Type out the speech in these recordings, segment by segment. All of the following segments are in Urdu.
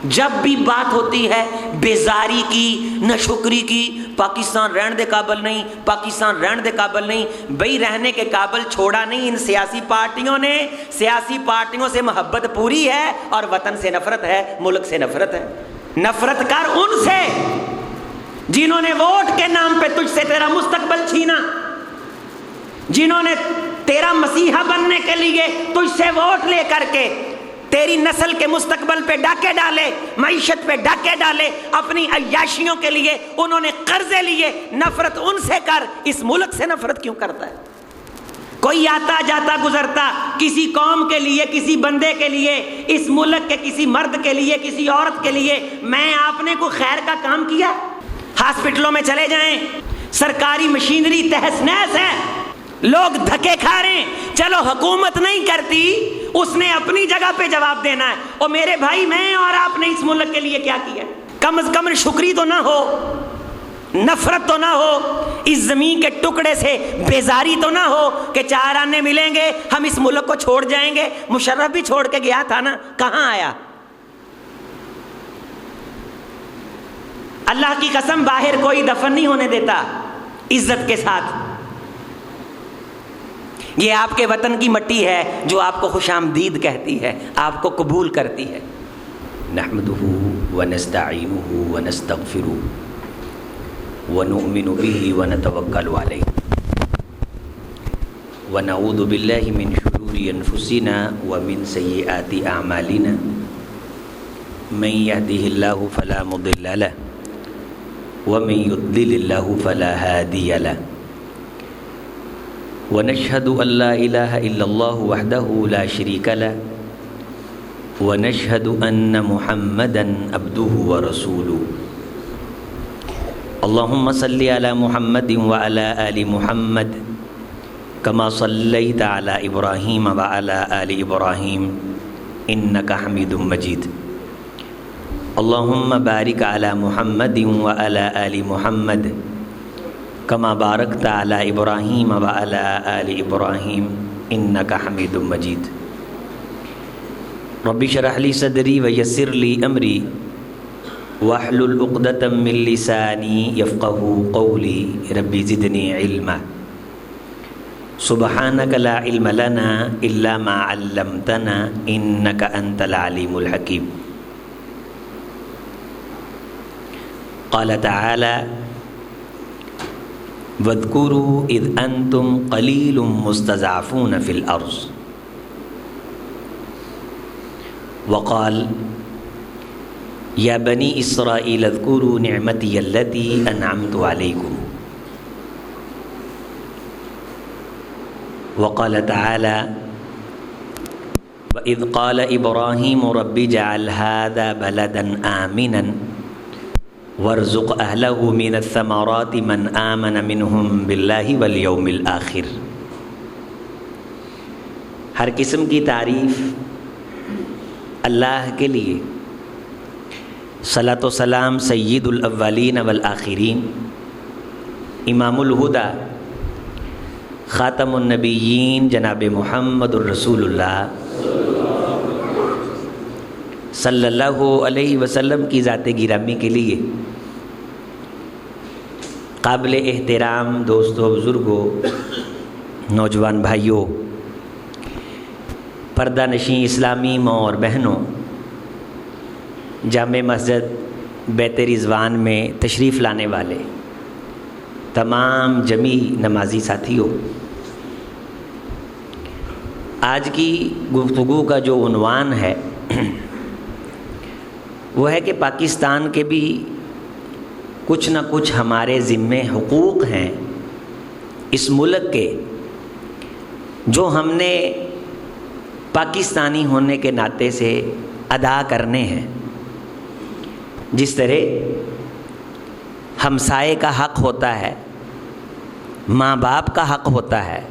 جب بھی بات ہوتی ہے بیزاری کی، ناشکری کی، پاکستان رہن دے قابل نہیں، پاکستان رہن دے قابل نہیں، بھئی رہنے کے قابل چھوڑا نہیں ان سیاسی پارٹیوں نے۔ سیاسی پارٹیوں سے محبت پوری ہے اور وطن سے نفرت ہے، ملک سے نفرت ہے۔ نفرت کر ان سے جنہوں نے ووٹ کے نام پہ تجھ سے تیرا مستقبل چھینا، جنہوں نے تیرا مسیحا بننے کے لیے تجھ سے ووٹ لے کر کے تیری نسل کے مستقبل پہ ڈاکے ڈالے، معیشت پہ ڈاکے ڈالے، اپنی عیاشیوں کے لیے انہوں نے قرضے لیے۔ نفرت ان سے کر، اس ملک سے نفرت کیوں کرتا ہے؟ کوئی آتا جاتا گزرتا کسی قوم کے لیے، کسی بندے کے لیے، اس ملک کے کسی مرد کے لیے، کسی عورت کے لیے میں آپ نے کوئی خیر کا کام کیا؟ ہاسپٹلوں میں چلے جائیں، سرکاری مشینری تہس نہس ہے، لوگ دھکے کھا رہے ہیں، چلو حکومت نہیں کرتی، اس نے اپنی جگہ پہ جواب دینا ہے۔ اور میرے بھائی، میں اور آپ نے اس ملک کے لیے کیا کیا؟ کم از کم شکری تو نہ ہو، نفرت تو نہ ہو، اس زمین کے ٹکڑے سے بیزاری تو نہ ہو کہ 4 آنے ملیں گے ہم اس ملک کو چھوڑ جائیں گے۔ مشرف بھی چھوڑ کے گیا تھا نا، کہاں آیا؟ اللہ کی قسم باہر کوئی دفن نہیں ہونے دیتا عزت کے ساتھ۔ یہ آپ کے وطن کی مٹی ہے جو آپ کو خوش آمدید کہتی ہے، آپ کو قبول کرتی ہے۔ نحمدہ ونستعینہ ونستغفرہ ونؤمن بہ ونتوکل علیہ ونعوذ باللہ من شرور انفسنا ومن سیئات اعمالنا من یہدہ اللہ فلا مضل لہ ومن یضلل اللہ فلا ہادی لہ ونشهد أن لا إله إلا الله وحده لا شريك له ونشهد أن محمدا عبده ورسوله اللهم صل على محمد وعلى آل محمد كما صليت على إبراهيم وعلى آل إبراهيم إنك حميد مجيد اللهم بارك على محمد وعلى آل محمد کما بارکت علی ابراہیم وعلی آل ابراہیم انک حمید مجید رب اشرح لی صدری ویسر لی امری واحلل عقدۃ من لسانی یفقهوا قولی رب زدنی علما سبحانک لا علم لنا الا ما علمتنا انک انت العلیم الحکیم قال تعالی وَاذْكُرُوا إِذْ أَنْتُمْ قَلِيلٌ مُسْتَضْعَفُونَ فِي الْأَرْضِ وقال يَا بَنِي إِسْرَائِيلَ اذْكُرُوا نِعْمَتِيَ الَّتِي أَنْعَمْتُ عَلَيْكُمْ وقال تعالى وَإِذْ قَالَ إِبْرَاهِيمُ رَبِّ اجْعَلْ هَذَا بَلَدًا آمِنًا وارزق اہلہ من الثمرات من آمن منہم باللہ والیوم الآخر۔ ہر قسم کی تعریف اللہ کے لیے، صلاۃ و سلام سید الاولین والآخرین، امام الہدیٰ، خاتم النبیین جناب محمد الرسول اللہ صلی اللہ علیہ وسلم کی ذات گرامی کے لیے قابل احترام دوستوں، بزرگوں، نوجوان بھائیوں، پردہ نشین اسلامی ماں اور بہنوں، جامع مسجد بیت رضوان میں تشریف لانے والے تمام جمیع نمازی ساتھیوں، آج کی گفتگو کا جو عنوان ہے وہ ہے کہ پاکستان کے بھی کچھ نہ کچھ ہمارے ذمے حقوق ہیں اس ملک کے، جو ہم نے پاکستانی ہونے کے ناطے سے ادا کرنے ہیں۔ جس طرح ہمسائے کا حق ہوتا ہے، ماں باپ کا حق ہوتا ہے،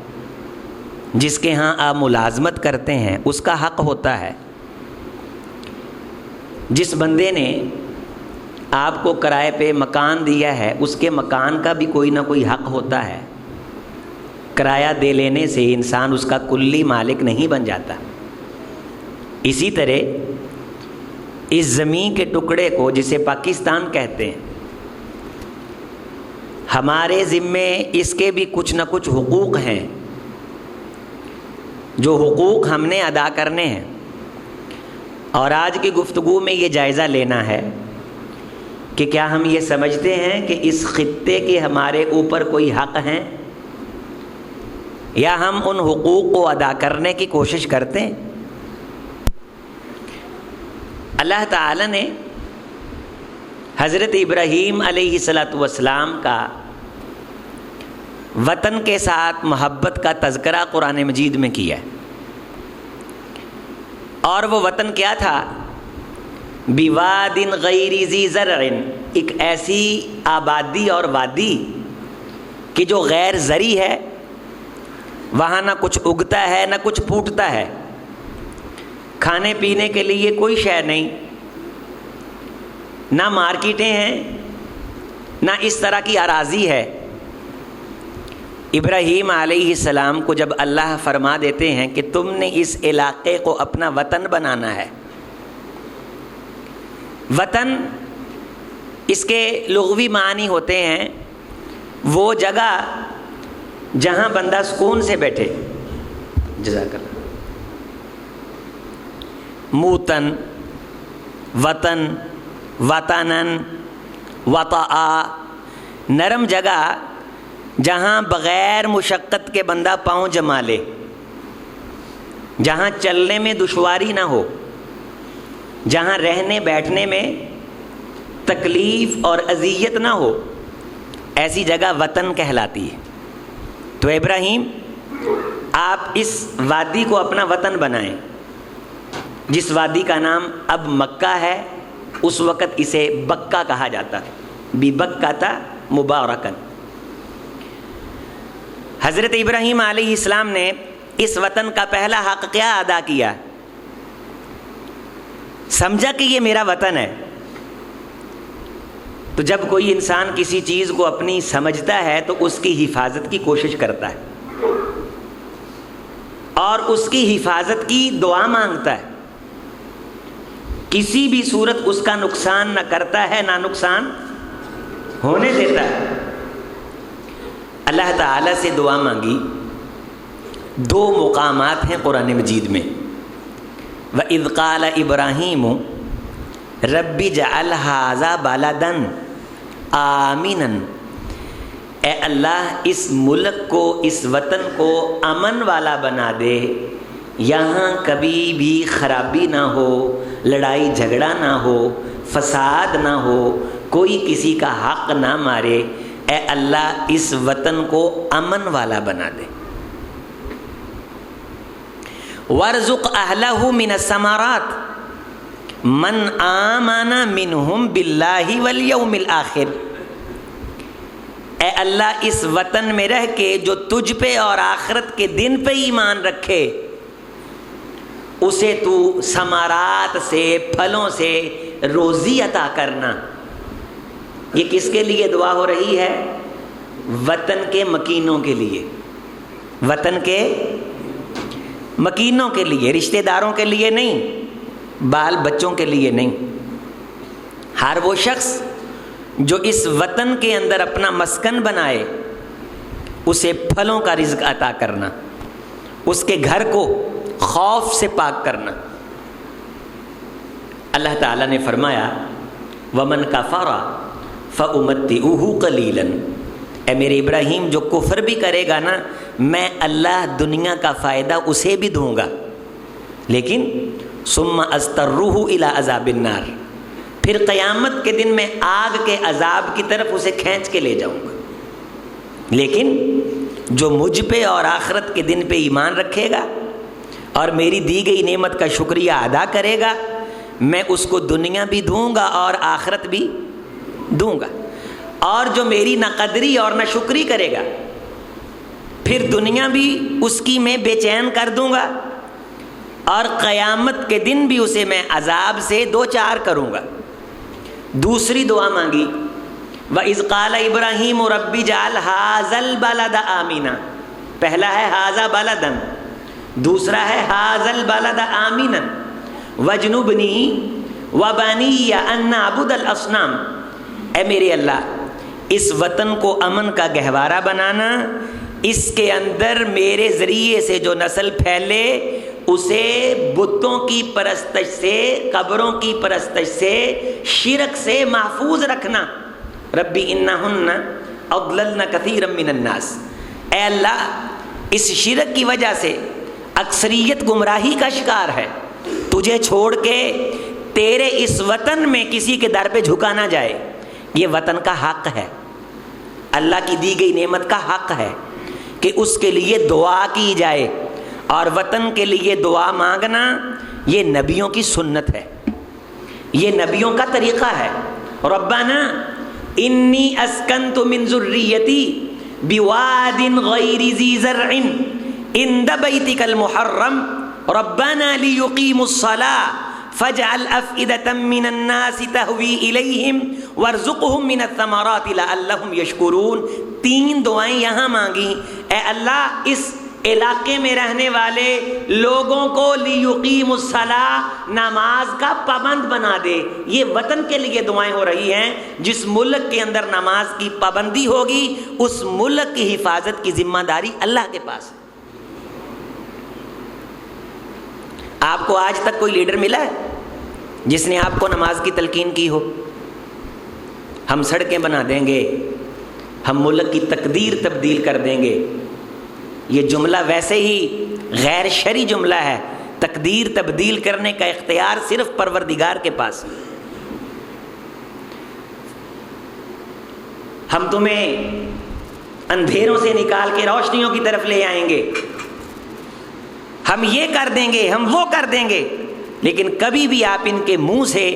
جس کے ہاں آپ ملازمت کرتے ہیں اس کا حق ہوتا ہے، جس بندے نے آپ کو کرائے پہ مکان دیا ہے اس کے مکان کا بھی کوئی نہ کوئی حق ہوتا ہے۔ کرایہ دے لینے سے انسان اس کا کلی مالک نہیں بن جاتا۔ اسی طرح اس زمین کے ٹکڑے کو جسے پاکستان کہتے ہیں، ہمارے ذمے اس کے بھی کچھ نہ کچھ حقوق ہیں، جو حقوق ہم نے ادا کرنے ہیں۔ اور آج کی گفتگو میں یہ جائزہ لینا ہے کہ کیا ہم یہ سمجھتے ہیں کہ اس خطے کے ہمارے اوپر کوئی حق ہیں، یا ہم ان حقوق کو ادا کرنے کی کوشش کرتے ہیں؟ اللہ تعالی نے حضرت ابراہیم علیہ السلام کا وطن کے ساتھ محبت کا تذکرہ قرآن مجید میں کیا ہے، اور وہ وطن کیا تھا؟ بواد غیر ذی زرع، ایک ایسی آبادی اور وادی کہ جو غیر زرعی ہے، وہاں نہ کچھ اگتا ہے نہ کچھ پھوٹتا ہے، کھانے پینے کے لیے کوئی شے نہیں، نہ مارکیٹیں ہیں، نہ اس طرح کی اراضی ہے۔ ابراہیم علیہ السلام کو جب اللہ فرما دیتے ہیں کہ تم نے اس علاقے کو اپنا وطن بنانا ہے، وطن اس کے لغوی معنی ہوتے ہیں وہ جگہ جہاں بندہ سکون سے بیٹھے، جزاک اللہ، موتن، وطن، وطنن، وطآ، نرم جگہ جہاں بغیر مشقت کے بندہ پاؤں جما لے، جہاں چلنے میں دشواری نہ ہو، جہاں رہنے بیٹھنے میں تکلیف اور اذیت نہ ہو، ایسی جگہ وطن کہلاتی ہے۔ تو ابراہیم، آپ اس وادی کو اپنا وطن بنائیں، جس وادی کا نام اب مکہ ہے، اس وقت اسے بکہ کہا جاتا ہے، ببکۃ مبارکن۔ حضرت ابراہیم علیہ السلام نے اس وطن کا پہلا حق کیا ادا کیا؟ سمجھا کہ یہ میرا وطن ہے۔ تو جب کوئی انسان کسی چیز کو اپنی سمجھتا ہے تو اس کی حفاظت کی کوشش کرتا ہے، اور اس کی حفاظت کی دعا مانگتا ہے، کسی بھی صورت اس کا نقصان نہ کرتا ہے، نہ نقصان ہونے دیتا ہے۔ اللہ تعالیٰ سے دعا مانگی، دو مقامات ہیں قرآن مجید میں۔ وَإِذْ قَالَ إِبْرَاهِيمُ رَبِّ اجْعَلْ هَٰذَا بَلَدًا آمِنًا، اے اللہ اس ملک کو، اس وطن کو امن والا بنا دے، یہاں کبھی بھی خرابی نہ ہو، لڑائی جھگڑا نہ ہو، فساد نہ ہو، کوئی کسی کا حق نہ مارے، اے اللہ اس وطن کو امن والا بنا دے۔ وَارْزُقْ أَهْلَهُ مِنَ الثَّمَرَاتِ مَنْ آمَنَ مِنْهُمْ بِاللَّهِ وَالْيَوْمِ الْآخِرِ، اے اللہ اس وطن میں رہ کے جو تجھ پہ اور آخرت کے دن پہ ایمان رکھے، اسے تو ثمرات سے، پھلوں سے روزی عطا کرنا۔ یہ کس کے لیے دعا ہو رہی ہے؟ وطن کے مکینوں کے لیے، وطن کے مکینوں کے لیے، رشتہ داروں کے لیے نہیں، بال بچوں کے لیے نہیں۔ ہر وہ شخص جو اس وطن کے اندر اپنا مسکن بنائے، اسے پھلوں کا رزق عطا کرنا، اس کے گھر کو خوف سے پاک کرنا۔ اللہ تعالیٰ نے فرمایا وَمَنْ كَفَرَ فَأُمَتِّعُهُ قَلِيلًا، اے میرے ابراہیم جو کفر بھی کرے گا نا، میں اللہ دنیا کا فائدہ اسے بھی دوں گا، لیکن ثُمَّ أَسْتَرُّهُ إِلَىٰ عَذَابِ النَّارِ، پھر قیامت کے دن میں آگ کے عذاب کی طرف اسے کھینچ کے لے جاؤں گا۔ لیکن جو مجھ پہ اور آخرت کے دن پہ ایمان رکھے گا اور میری دی گئی نعمت کا شکریہ ادا کرے گا، میں اس کو دنیا بھی دوں گا اور آخرت بھی دوں گا۔ اور جو میری نہ قدری اور نہ شکری کرے گا، پھر دنیا بھی اس کی میں بے چین کر دوں گا، اور قیامت کے دن بھی اسے میں عذاب سے دو چار کروں گا۔ دوسری دعا مانگی وَإِذْ قَالَ إِبْرَاهِيمُ رَبِّ اجْعَلْ هَٰذَا الْبَلَدَ آمِنًا، پہلا ہے هَٰذَا بَلَدًا، دوسرا ہے هَٰذَا الْبَلَدَ آمِنًا وَاجْنُبْنِي وَبَنِيَّ أَن نَعْبُدَ الْأَصْنَامَ، اے میرے اللہ اس وطن کو امن کا گہوارہ بنانا، اس کے اندر میرے ذریعے سے جو نسل پھیلے اسے بتوں کی پرستش سے، قبروں کی پرستش سے، شرک سے محفوظ رکھنا۔ ربی انہن اضللن کثیرا من الناس، اے اللہ اس شرک کی وجہ سے اکثریت گمراہی کا شکار ہے، تجھے چھوڑ کے تیرے اس وطن میں کسی کے در پہ جھکا نہ جائے۔ یہ وطن کا حق ہے، اللہ کی دی گئی نعمت کا حق ہے کہ اس کے لیے دعا کی جائے، اور وطن کے لیے دعا مانگنا یہ نبیوں کی سنت ہے، یہ نبیوں کا طریقہ ہے۔ ربنا انی اسکنت من ذریتی بواد غیر ذی زرع عند بیتک المحرم ربنا لیقیموا الصلاة فاجعل افئدة من الناس تهوی الیہم وارزقهم من الثمرات لعلهم یشکرون۔ 3 دعائیں یہاں مانگی، اے اللہ اس علاقے میں رہنے والے لوگوں کو لیقیموا الصلاة، نماز کا پابند بنا دے۔ یہ وطن کے لیے دعائیں ہو رہی ہیں، جس ملک کے اندر نماز کی پابندی ہوگی اس ملک کی حفاظت کی ذمہ داری اللہ کے پاس ہے۔ آپ کو آج تک کوئی لیڈر ملا ہے جس نے آپ کو نماز کی تلقین کی ہو؟ ہم سڑکیں بنا دیں گے، ہم ملک کی تقدیر تبدیل کر دیں گے، یہ جملہ ویسے ہی غیر شرعی جملہ ہے۔ تقدیر تبدیل کرنے کا اختیار صرف پروردگار کے پاس ہے۔ ہم تمہیں اندھیروں سے نکال کے روشنیوں کی طرف لے آئیں گے، ہم یہ کر دیں گے، ہم وہ کر دیں گے، لیکن کبھی بھی آپ ان کے منہ سے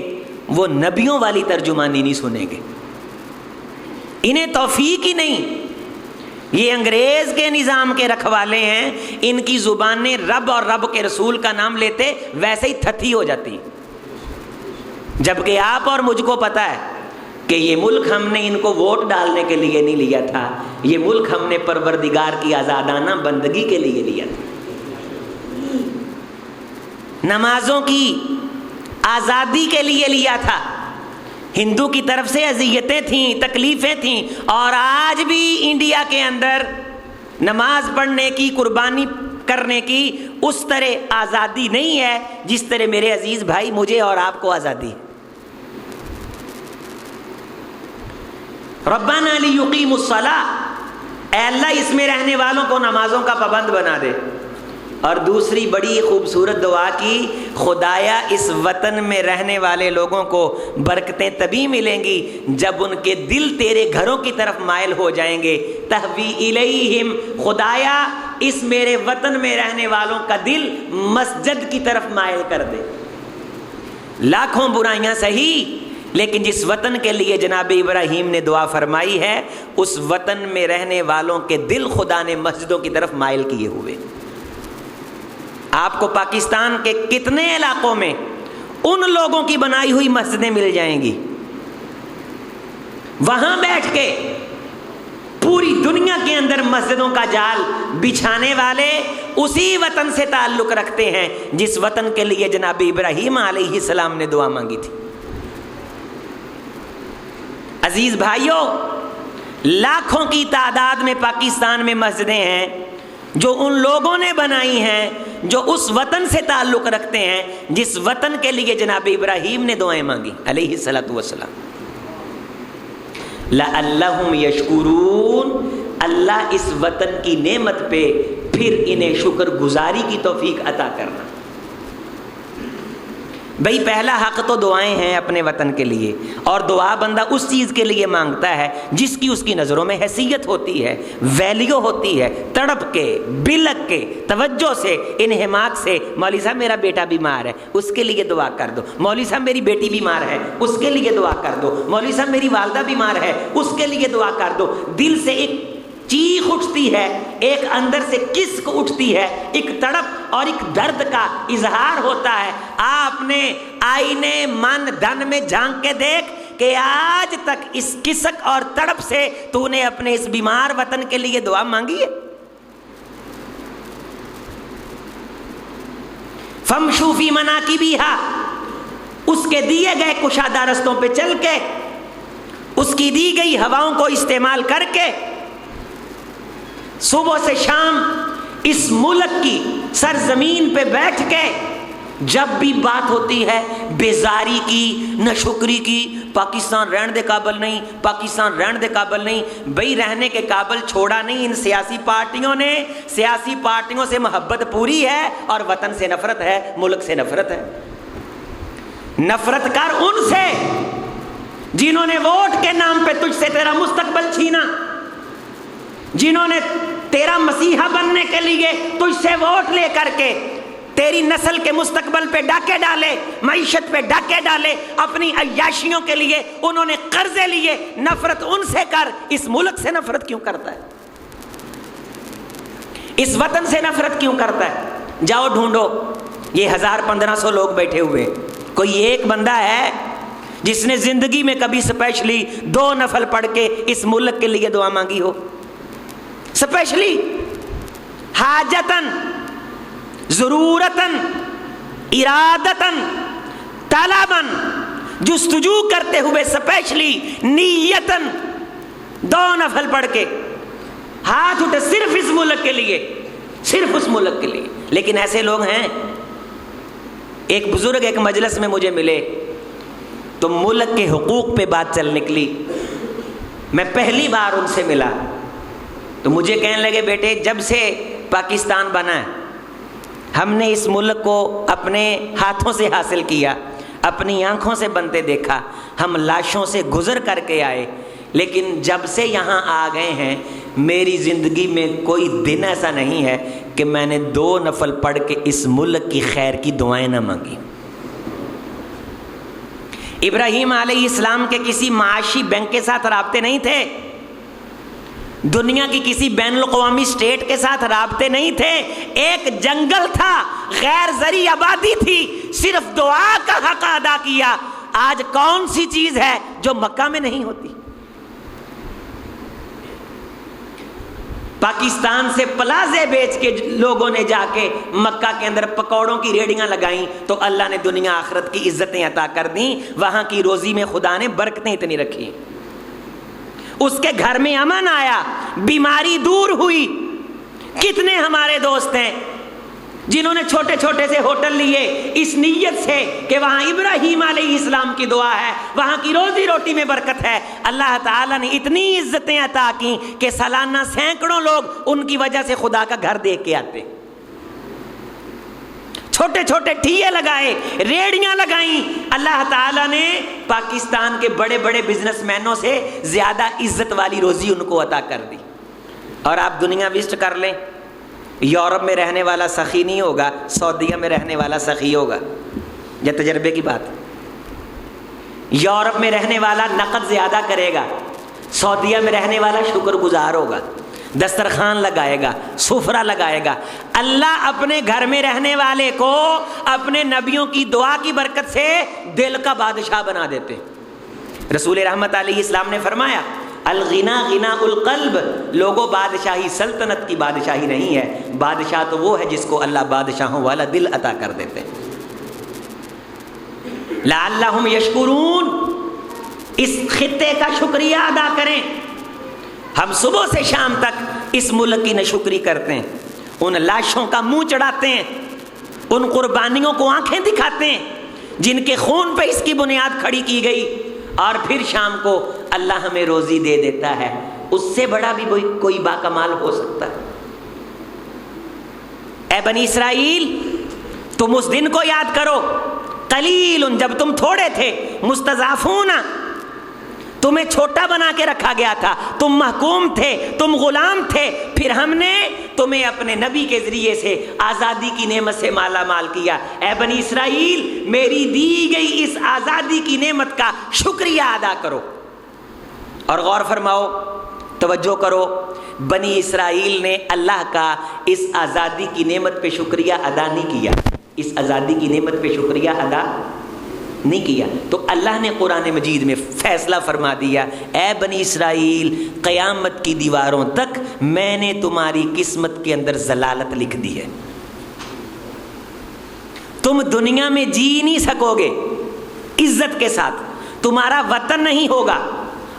وہ نبیوں والی ترجمانی نہیں سنیں گے۔ انہیں توفیق ہی نہیں، یہ انگریز کے نظام کے رکھوالے ہیں، ان کی زبانیں رب اور رب کے رسول کا نام لیتے ویسے ہی تھتھی ہو جاتی، جبکہ آپ اور مجھ کو پتا ہے کہ یہ ملک ہم نے ان کو ووٹ ڈالنے کے لیے نہیں لیا تھا، یہ ملک ہم نے پروردگار کی آزادانہ بندگی کے لیے لیا تھا۔ نمازوں کی آزادی کے لیے لیا تھا۔ ہندو کی طرف سے اذیتیں تھیں، تکلیفیں تھیں، اور آج بھی انڈیا کے اندر نماز پڑھنے کی، قربانی کرنے کی اس طرح آزادی نہیں ہے جس طرح میرے عزیز بھائی مجھے اور آپ کو آزادی ہے۔ ربنا لیقیموا الصلاة، اے اللہ اس میں رہنے والوں کو نمازوں کا پابند بنا دے۔ اور دوسری بڑی خوبصورت دعا کی، خدایا اس وطن میں رہنے والے لوگوں کو برکتیں تبھی ملیں گی جب ان کے دل تیرے گھروں کی طرف مائل ہو جائیں گے۔ تہوی الیہم، خدایا اس میرے وطن میں رہنے والوں کا دل مسجد کی طرف مائل کر دے۔ لاکھوں برائیاں صحیح، لیکن جس وطن کے لیے جناب ابراہیم نے دعا فرمائی ہے اس وطن میں رہنے والوں کے دل خدا نے مسجدوں کی طرف مائل کیے ہوئے۔ آپ کو پاکستان کے کتنے علاقوں میں ان لوگوں کی بنائی ہوئی مسجدیں مل جائیں گی، وہاں بیٹھ کے پوری دنیا کے اندر مسجدوں کا جال بچھانے والے اسی وطن سے تعلق رکھتے ہیں جس وطن کے لیے جناب ابراہیم علیہ السلام نے دعا مانگی تھی۔ عزیز بھائیوں، لاکھوں کی تعداد میں پاکستان میں مسجدیں ہیں جو ان لوگوں نے بنائی ہیں جو اس وطن سے تعلق رکھتے ہیں جس وطن کے لیے جناب ابراہیم نے دعائیں مانگی علیہ الصلوۃ والسلام۔ لعلہم یشکرون، اللہ اس وطن کی نعمت پہ پھر انہیں شکر گزاری کی توفیق عطا کرنا۔ بھئی پہلا حق تو دعائیں ہیں اپنے وطن کے لیے، اور دعا بندہ اس چیز کے لیے مانگتا ہے جس کی اس کی نظروں میں حیثیت ہوتی ہے، ویلیو ہوتی ہے، تڑپ کے، بلک کے، توجہ سے، انہماک سے۔ مولوی صاحب میرا بیٹا بیمار ہے، اس کے لیے دعا کر دو۔ مولوی صاحب میری بیٹی بیمار ہے، اس کے لیے دعا کر دو۔ مولوی صاحب میری والدہ بیمار ہے، اس کے لیے دعا کر دو۔ دل سے ایک چیخ اٹھتی ہے، ایک اندر سے کسک اٹھتی ہے، ایک تڑپ اور ایک درد کا اظہار ہوتا ہے۔ آپ نے آئینے من دھن میں جھانک کے دیکھ کہ آج تک اس کسک اور تڑپ سے تو نے اپنے اس بیمار وطن کے لیے دعا مانگی ہے؟ فَامْشُوا فِي مَنَاكِبِهَا، اس کے دیے گئے کشادہ رستوں پہ چل کے، اس کی دی گئی ہواؤں کو استعمال کر کے صبح سے شام اس ملک کی سرزمین پہ بیٹھ کے جب بھی بات ہوتی ہے بیزاری کی، ناشکری کی، پاکستان رہن دے قابل نہیں، پاکستان رہن دے قابل نہیں، بھئی رہنے کے قابل چھوڑا نہیں ان سیاسی پارٹیوں نے۔ سیاسی پارٹیوں سے محبت پوری ہے اور وطن سے نفرت ہے، ملک سے نفرت ہے۔ نفرت کر ان سے جنہوں نے ووٹ کے نام پہ تجھ سے تیرا مستقبل چھینا، جنہوں نے تیرا مسیحا بننے کے لیے تجھ سے ووٹ لے کر کے تیری نسل کے مستقبل پہ ڈاکے ڈالے، معیشت پہ ڈاکے ڈالے، اپنی عیاشیوں کے لیے انہوں نے قرضے لیے۔ نفرت ان سے کر، اس ملک سے نفرت کیوں کرتا ہے؟ اس وطن سے نفرت کیوں کرتا ہے؟ جاؤ ڈھونڈو، یہ 1000-1500 لوگ بیٹھے ہوئے، کوئی ایک بندہ ہے جس نے زندگی میں کبھی اسپیشلی 2 نفل پڑھ کے اس ملک کے لیے دعا مانگی ہو؟ اسپیشلی حاجتاً، ضرورتاً، ارادتاً، طلباً، جستجو کرتے ہوئے اسپیشلی نیتاً 2 نفل پڑھ کے ہاتھ اٹھے صرف اس ملک کے لیے، صرف اس ملک کے لیے۔ لیکن ایسے لوگ ہیں۔ ایک بزرگ ایک مجلس میں مجھے ملے تو ملک کے حقوق پہ بات چل نکلی۔ میں پہلی بار ان سے ملا تو مجھے کہنے لگے، بیٹے جب سے پاکستان بنا ہے ہم نے اس ملک کو اپنے ہاتھوں سے حاصل کیا، اپنی آنکھوں سے بنتے دیکھا، ہم لاشوں سے گزر کر کے آئے، لیکن جب سے یہاں آ گئے ہیں میری زندگی میں کوئی دن ایسا نہیں ہے کہ میں نے 2 نفل پڑھ کے اس ملک کی خیر کی دعائیں نہ مانگی۔ ابراہیم علیہ السلام کے کسی معاشی بینک کے ساتھ رابطے نہیں تھے، دنیا کی کسی بین الاقوامی سٹیٹ کے ساتھ رابطے نہیں تھے، ایک جنگل تھا، غیر زرعی آبادی تھی، صرف دعا کا حق ادا کیا۔ آج کون سی چیز ہے جو مکہ میں نہیں ہوتی؟ پاکستان سے پلازے بیچ کے لوگوں نے جا کے مکہ کے اندر پکوڑوں کی ریڑیاں لگائیں تو اللہ نے دنیا آخرت کی عزتیں عطا کر دیں، وہاں کی روزی میں خدا نے برکتیں اتنی رکھی، اس کے گھر میں امن آیا، بیماری دور ہوئی۔ کتنے ہمارے دوست ہیں جنہوں نے چھوٹے چھوٹے سے ہوٹل لیے اس نیت سے کہ وہاں ابراہیم علیہ السلام کی دعا ہے، وہاں کی روزی روٹی میں برکت ہے۔ اللہ تعالیٰ نے اتنی عزتیں عطا کی کہ سالانہ سینکڑوں لوگ ان کی وجہ سے خدا کا گھر دیکھ کے آتے۔ چھوٹے چھوٹے ٹھیے لگائے، ریڑیاں لگائیں، اللہ تعالیٰ نے پاکستان کے بڑے بڑے بزنس مینوں سے زیادہ عزت والی روزی ان کو عطا کر دی۔ اور آپ دنیا وزٹ کر لیں، یورپ میں رہنے والا سخی نہیں ہوگا، سعودیہ میں رہنے والا سخی ہوگا، یہ تجربے کی بات۔ یورپ میں رہنے والا نقد زیادہ کرے گا، سعودیہ میں رہنے والا شکر گزار ہوگا، دسترخوان لگائے گا، سفرہ لگائے گا۔ اللہ اپنے گھر میں رہنے والے کو اپنے نبیوں کی دعا کی برکت سے دل کا بادشاہ بنا دیتے۔ رسول رحمت علیہ السلام نے فرمایا، الغنا غنا القلب، لوگوں بادشاہی سلطنت کی بادشاہی نہیں ہے، بادشاہ تو وہ ہے جس کو اللہ بادشاہوں والا دل عطا کر دیتے ہیں۔ لعلہم یشکرون، اس خطے کا شکریہ ادا کریں۔ ہم صبح سے شام تک اس ملک کی ناشکری کرتے ہیں، ان لاشوں کا منہ چڑھاتے ہیں، ان قربانیوں کو آنکھیں دکھاتے ہیں جن کے خون پہ اس کی بنیاد کھڑی کی گئی، اور پھر شام کو اللہ ہمیں روزی دے دیتا ہے۔ اس سے بڑا بھی کوئی باکمال ہو سکتا ہے؟ اے بنی اسرائیل، تم اس دن کو یاد کرو، قلیل، جب تم تھوڑے تھے، مستضعفون، تمہیں چھوٹا بنا کے رکھا گیا تھا، تم محکوم تھے، تم غلام تھے، پھر ہم نے تمہیں اپنے نبی کے ذریعے سے آزادی کی نعمت سے مالا مال کیا۔ اے بنی اسرائیل، میری دی گئی اس آزادی کی نعمت کا شکریہ ادا کرو۔ اور غور فرماؤ، توجہ کرو، بنی اسرائیل نے اللہ کا اس آزادی کی نعمت پہ شکریہ ادا نہیں کیا، اس آزادی کی نعمت پہ شکریہ ادا نہیں کیا، تو اللہ نے قرآن مجید میں فیصلہ فرما دیا، اے بنی اسرائیل، قیامت کی دیواروں تک میں نے تمہاری قسمت کے اندر ضلالت لکھ دی ہے، تم دنیا میں جی نہیں سکو گے، عزت کے ساتھ، تمہارا وطن نہیں ہوگا۔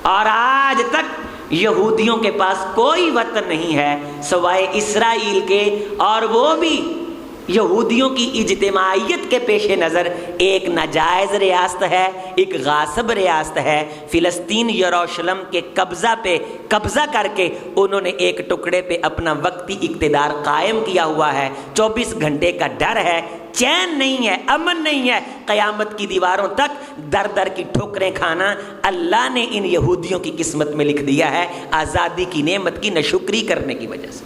اور آج تک یہودیوں کے پاس کوئی وطن نہیں ہے سوائے اسرائیل کے، اور وہ بھی یہودیوں کی اجتماعیت کے پیش نظر ایک ناجائز ریاست ہے، ایک غاصب ریاست ہے۔ فلسطین یروشلم کے قبضہ کر کے انہوں نے ایک ٹکڑے پہ اپنا وقتی اقتدار قائم کیا ہوا ہے۔ 24 گھنٹے کا ڈر ہے، چین نہیں ہے، امن نہیں ہے، قیامت کی دیواروں تک در در کی ٹھوکریں کھانا اللہ نے ان یہودیوں کی قسمت میں لکھ دیا ہے، آزادی کی نعمت کی ناشکری کرنے کی وجہ سے۔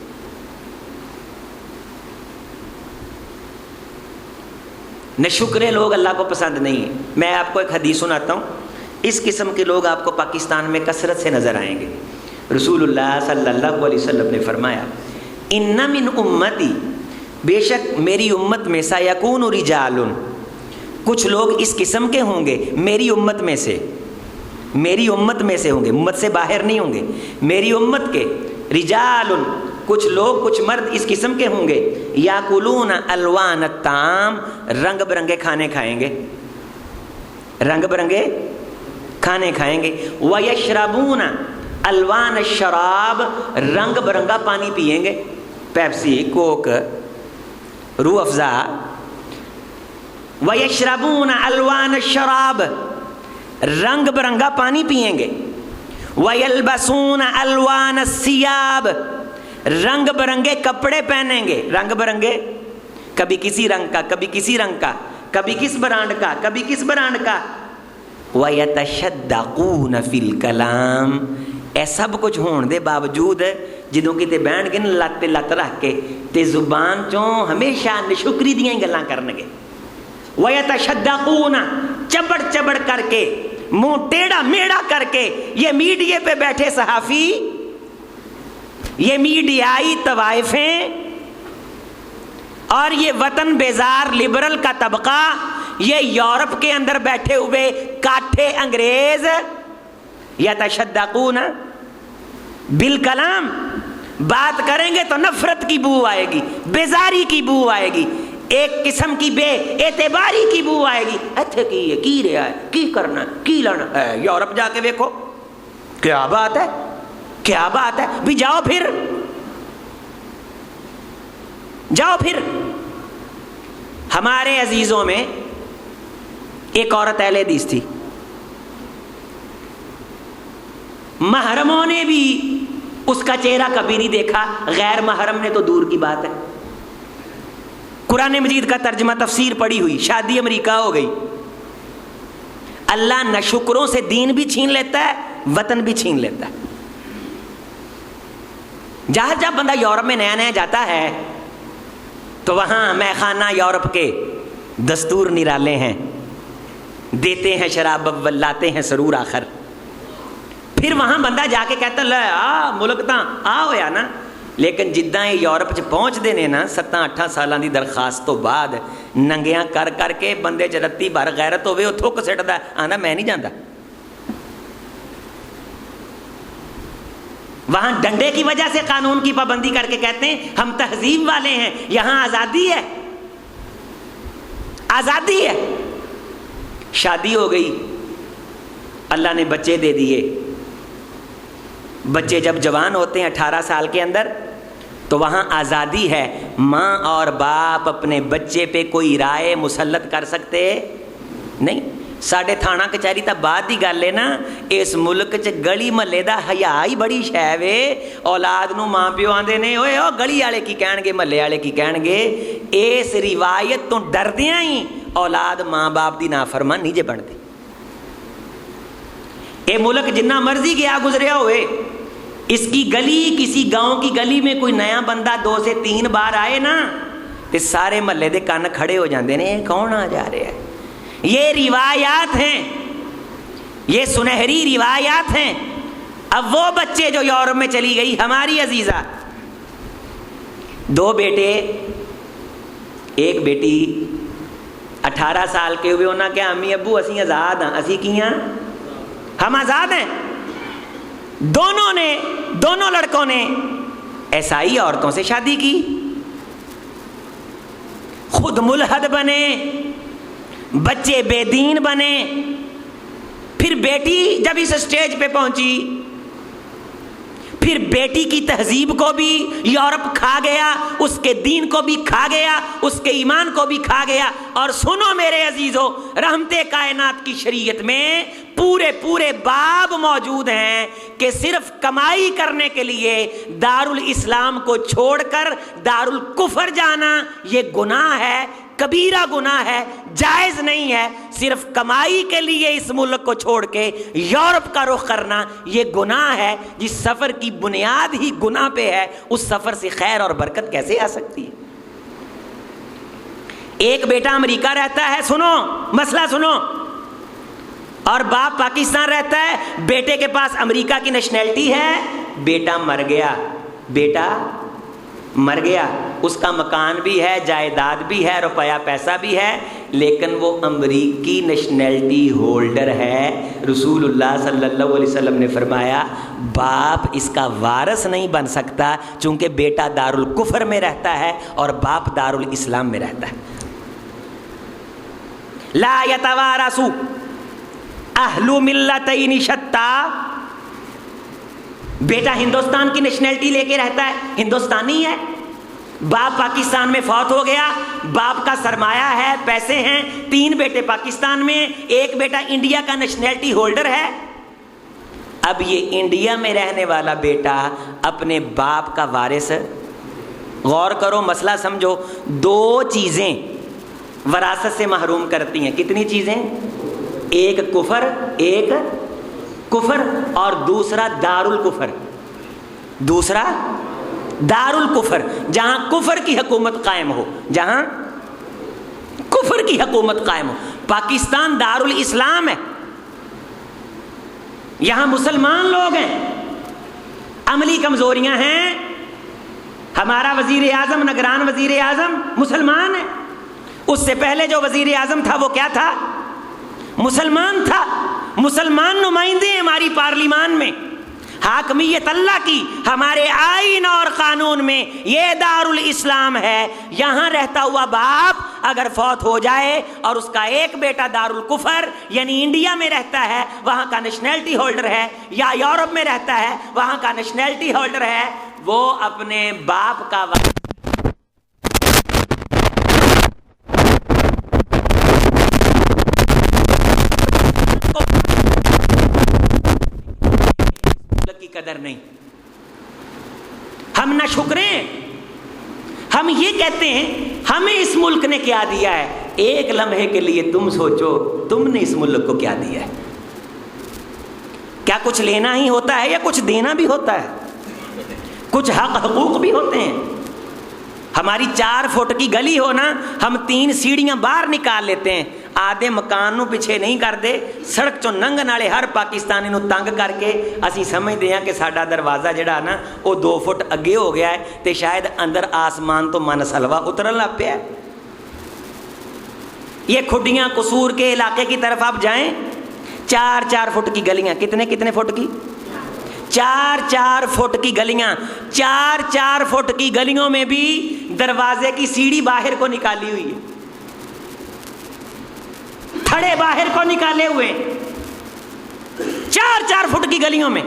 ناشکرے لوگ اللہ کو پسند نہیں ہیں۔ میں آپ کو ایک حدیث سناتا ہوں، اس قسم کے لوگ آپ کو پاکستان میں کثرت سے نظر آئیں گے۔ رسول اللہ صلی اللہ علیہ وسلم نے فرمایا، ان من امتی، بے شک میری امت میں سیکون رجال، کچھ لوگ اس قسم کے ہوں گے میری امت میں سے ہوں گے، امت سے باہر نہیں ہوں گے، میری امت کے رجال، کچھ لوگ کچھ مرد اس قسم کے ہوں گے، یاکلون الوان الطعام، رنگ برنگے کھانے کھائیں گے، رنگ برنگے کھانے کھائیں گے، ویشربون الوان الشراب، رنگ برنگا پانی پئیں گے، پیپسی، کوک، روح افزا، ویشربون الوان الشراب، رنگ برنگا پانی پئیں گے، ویلبسون الوان الثیاب، رنگ برنگے کپڑے پہنیں گے، رنگ برنگے، کبھی کسی رنگ کا، کبھی کسی رنگ کا، کبھی کس برانڈ کا، کبھی کس برانڈ کا، وَيَتَشَدَّقُونَ فِي الْكَلَامِ، اے سب کچھ ہون دے باوجود جدوں کتے بہن گے لت لت رکھ کے تے زبان چوں ہمیشہ نشکری دیاں گلاں کرنگے، وَيَتَشَدَّقُونَ، چبڑ چبڑ کر کے، منہ ٹیڑھا میڑا کر کے، یہ میڈیے پہ بیٹھے صحافی، یہ میڈیائی طوائفیں اور یہ وطن بیزار لبرل کا طبقہ، یہ یورپ کے اندر بیٹھے ہوئے کاٹھے انگریز، یتشدقون بالکلام، بات کریں گے تو نفرت کی بو آئے گی، بیزاری کی بو آئے گی، ایک قسم کی بے اعتباری کی بو آئے گی، ایتھے کی ہے، کی رہا ہے، کی کرنا، کی لانا ہے، یورپ جا کے دیکھو کیا بات ہے، کیا بات ہے، بھی جاؤ پھر، جاؤ پھر۔ ہمارے عزیزوں میں ایک عورت اہل حدیث تھی، محرموں نے بھی اس کا چہرہ کبھی نہیں دیکھا، غیر محرم نے تو دور کی بات ہے۔ قرآن مجید کا ترجمہ تفسیر پڑھی ہوئی، شادی امریکہ ہو گئی۔ اللہ ناشکروں سے دین بھی چھین لیتا ہے، وطن بھی چھین لیتا ہے۔ جب بندہ یورپ میں نیا نیا جاتا ہے تو وہاں مے خانہ یورپ کے دستور نرالے ہیں، دیتے ہیں شراب اول، لاتے ہیں سرور آخر۔ پھر وہاں بندہ جا کے کہتا لے آ ملک تاں آ ہویا نا، لیکن جداں یہ یورپ چ پہنچ دے نے نا 7-8 سالاں دی درخواست تو بعد ننگیاں کر کر کے بندے چ رتی بھر غیرت ہوے او تھک سٹدا، آندا میں نہیں جاندا۔ وہاں ڈنڈے کی وجہ سے قانون کی پابندی کر کے کہتے ہیں ہم تہذیب والے ہیں، یہاں آزادی ہے، آزادی ہے۔ شادی ہو گئی، اللہ نے بچے دے دیے، بچے جب جوان ہوتے ہیں 18 سال کے اندر تو وہاں آزادی ہے، ماں اور باپ اپنے بچے پہ کوئی رائے مسلط کر سکتے نہیں۔ ساڈے تھانہ کچہری تا بعد دی گل ہے نا، اس ملک چ گلی محلے دا حیا ہی بڑی شے وے، اولاد نو ماں پیو آندے نے اوئے او گلی والے کی کہن گے، محلے والے کی کہن گے، اس روایت تو ڈردیاں ہی اولاد ماں باپ دی نافرمان نہیں جے بنتی۔ اے ملک جنہ مرضی گیا گزریا ہوئے، اس کی گلی، کسی گاؤں کی گلی میں کوئی نیا بندہ 2 سے 3 بار آئے نا تے سارے محلے دے کان کھڑے ہو جاندے نے، کون آ جا رہا ہے۔ یہ روایات ہیں، یہ سنہری روایات ہیں۔ اب وہ بچے جو یورپ میں چلی گئی ہماری عزیزہ، 2 بیٹے، ایک بیٹی، 18 سال کے ہوئے انہاں کہ امی ابو اسی آزاد ہاں، اسی کیاں ہم آزاد ہیں۔ دونوں لڑکوں نے عیسائی عورتوں سے شادی کی، خود ملحد بنے، بچے بے دین بنے. پھر بیٹی جب اس سٹیج پہ پہنچی، پھر بیٹی کی تہذیب کو بھی یورپ کھا گیا، اس کے دین کو بھی کھا گیا، اس کے ایمان کو بھی کھا گیا. اور سنو میرے عزیزو، رحمت کائنات کی شریعت میں پورے باب موجود ہیں کہ صرف کمائی کرنے کے لیے دارالاسلام کو چھوڑ کر دارالکفر جانا یہ گناہ ہے، کبیرہ گناہ ہے، جائز نہیں ہے. صرف کمائی کے لیے اس ملک کو چھوڑ کے یورپ کا رخ کرنا یہ گناہ ہے. جس سفر کی بنیاد ہی گناہ پہ ہے، اس سفر سے خیر اور برکت کیسے آ سکتی ہے؟ ایک بیٹا امریکہ رہتا ہے، سنو مسئلہ سنو، اور باپ پاکستان رہتا ہے. بیٹے کے پاس امریکہ کی نیشنلٹی ہے، بیٹا مر گیا، اس کا مکان بھی ہے، جائیداد بھی ہے، روپیہ پیسہ بھی ہے، لیکن وہ امریکی نیشنلٹی ہولڈر ہے. رسول اللہ صلی اللہ علیہ وسلم نے فرمایا باپ اس کا وارث نہیں بن سکتا، چونکہ بیٹا دارالکفر میں رہتا ہے اور باپ دارالاسلام میں رہتا ہے. لا یتوارث اہل ملتین شتیٰ. بیٹا ہندوستان کی نیشنلٹی لے کے رہتا ہے، ہندوستانی ہے، باپ پاکستان میں فوت ہو گیا، باپ کا سرمایہ ہے، پیسے ہیں، 3 بیٹے پاکستان میں، ایک بیٹا انڈیا کا نیشنلٹی ہولڈر ہے. اب یہ انڈیا میں رہنے والا بیٹا اپنے باپ کا وارث. غور کرو، مسئلہ سمجھو. 2 چیزیں وراثت سے محروم کرتی ہیں. کتنی چیزیں؟ ایک کفر اور دوسرا دارالکفر. جہاں کفر کی حکومت قائم ہو. پاکستان دارالاسلام ہے، یہاں مسلمان لوگ ہیں، عملی کمزوریاں ہیں. ہمارا وزیر اعظم، نگران وزیر اعظم مسلمان ہے. اس سے پہلے جو وزیر اعظم تھا وہ کیا تھا؟ مسلمان تھا. مسلمان نمائندے ہماری پارلیمان میں. حاکمیت اللہ کی ہمارے آئین اور قانون میں یہ دارالاسلام ہے. یہاں رہتا ہوا باپ اگر فوت ہو جائے اور اس کا ایک بیٹا دارالکفر یعنی انڈیا میں رہتا ہے، وہاں کا نیشنلٹی ہولڈر ہے، یا یورپ میں رہتا ہے، وہاں کا نیشنلٹی ہولڈر ہے، وہ اپنے باپ کا قدر نہیں. ہم نہ شکریں. ہم یہ کہتے ہیں ہمیں اس ملک نے کیا دیا ہے. ایک لمحے کے لیے تم سوچو تم نے اس ملک کو کیا دیا ہے. کیا کچھ لینا ہی ہوتا ہے یا کچھ دینا بھی ہوتا ہے؟ کچھ حق حقوق بھی ہوتے ہیں. ہماری 4 فٹ کی گلی ہو نا، ہم 3 سیڑھیاں باہر نکال لیتے ہیں. آدھے مکان نو پیچھے نہیں کرتے، سڑک چوں لنگھن والے ہر پاکستانی نو تنگ کر کے اسی سمجھتے ہیں کہ ساڈا دروازہ جڑا نا وہ 2 فٹ اگے ہو گیا ہے تے شاید اندر آسمان تو من سلوا اترن لگ پیا ہے. یہ کھڈیاں قصور کے علاقے کی طرف آپ جائیں، 4 فٹ کی گلیاں. کتنے فٹ کی؟ 4 فٹ کی گلیاں. 4 فٹ کی گلیوں میں بھی دروازے کی سیڑھی باہر کو نکالی ہوئی ہے، کھڑے باہر کو نکالے ہوئے. 4 فٹ کی گلیوں میں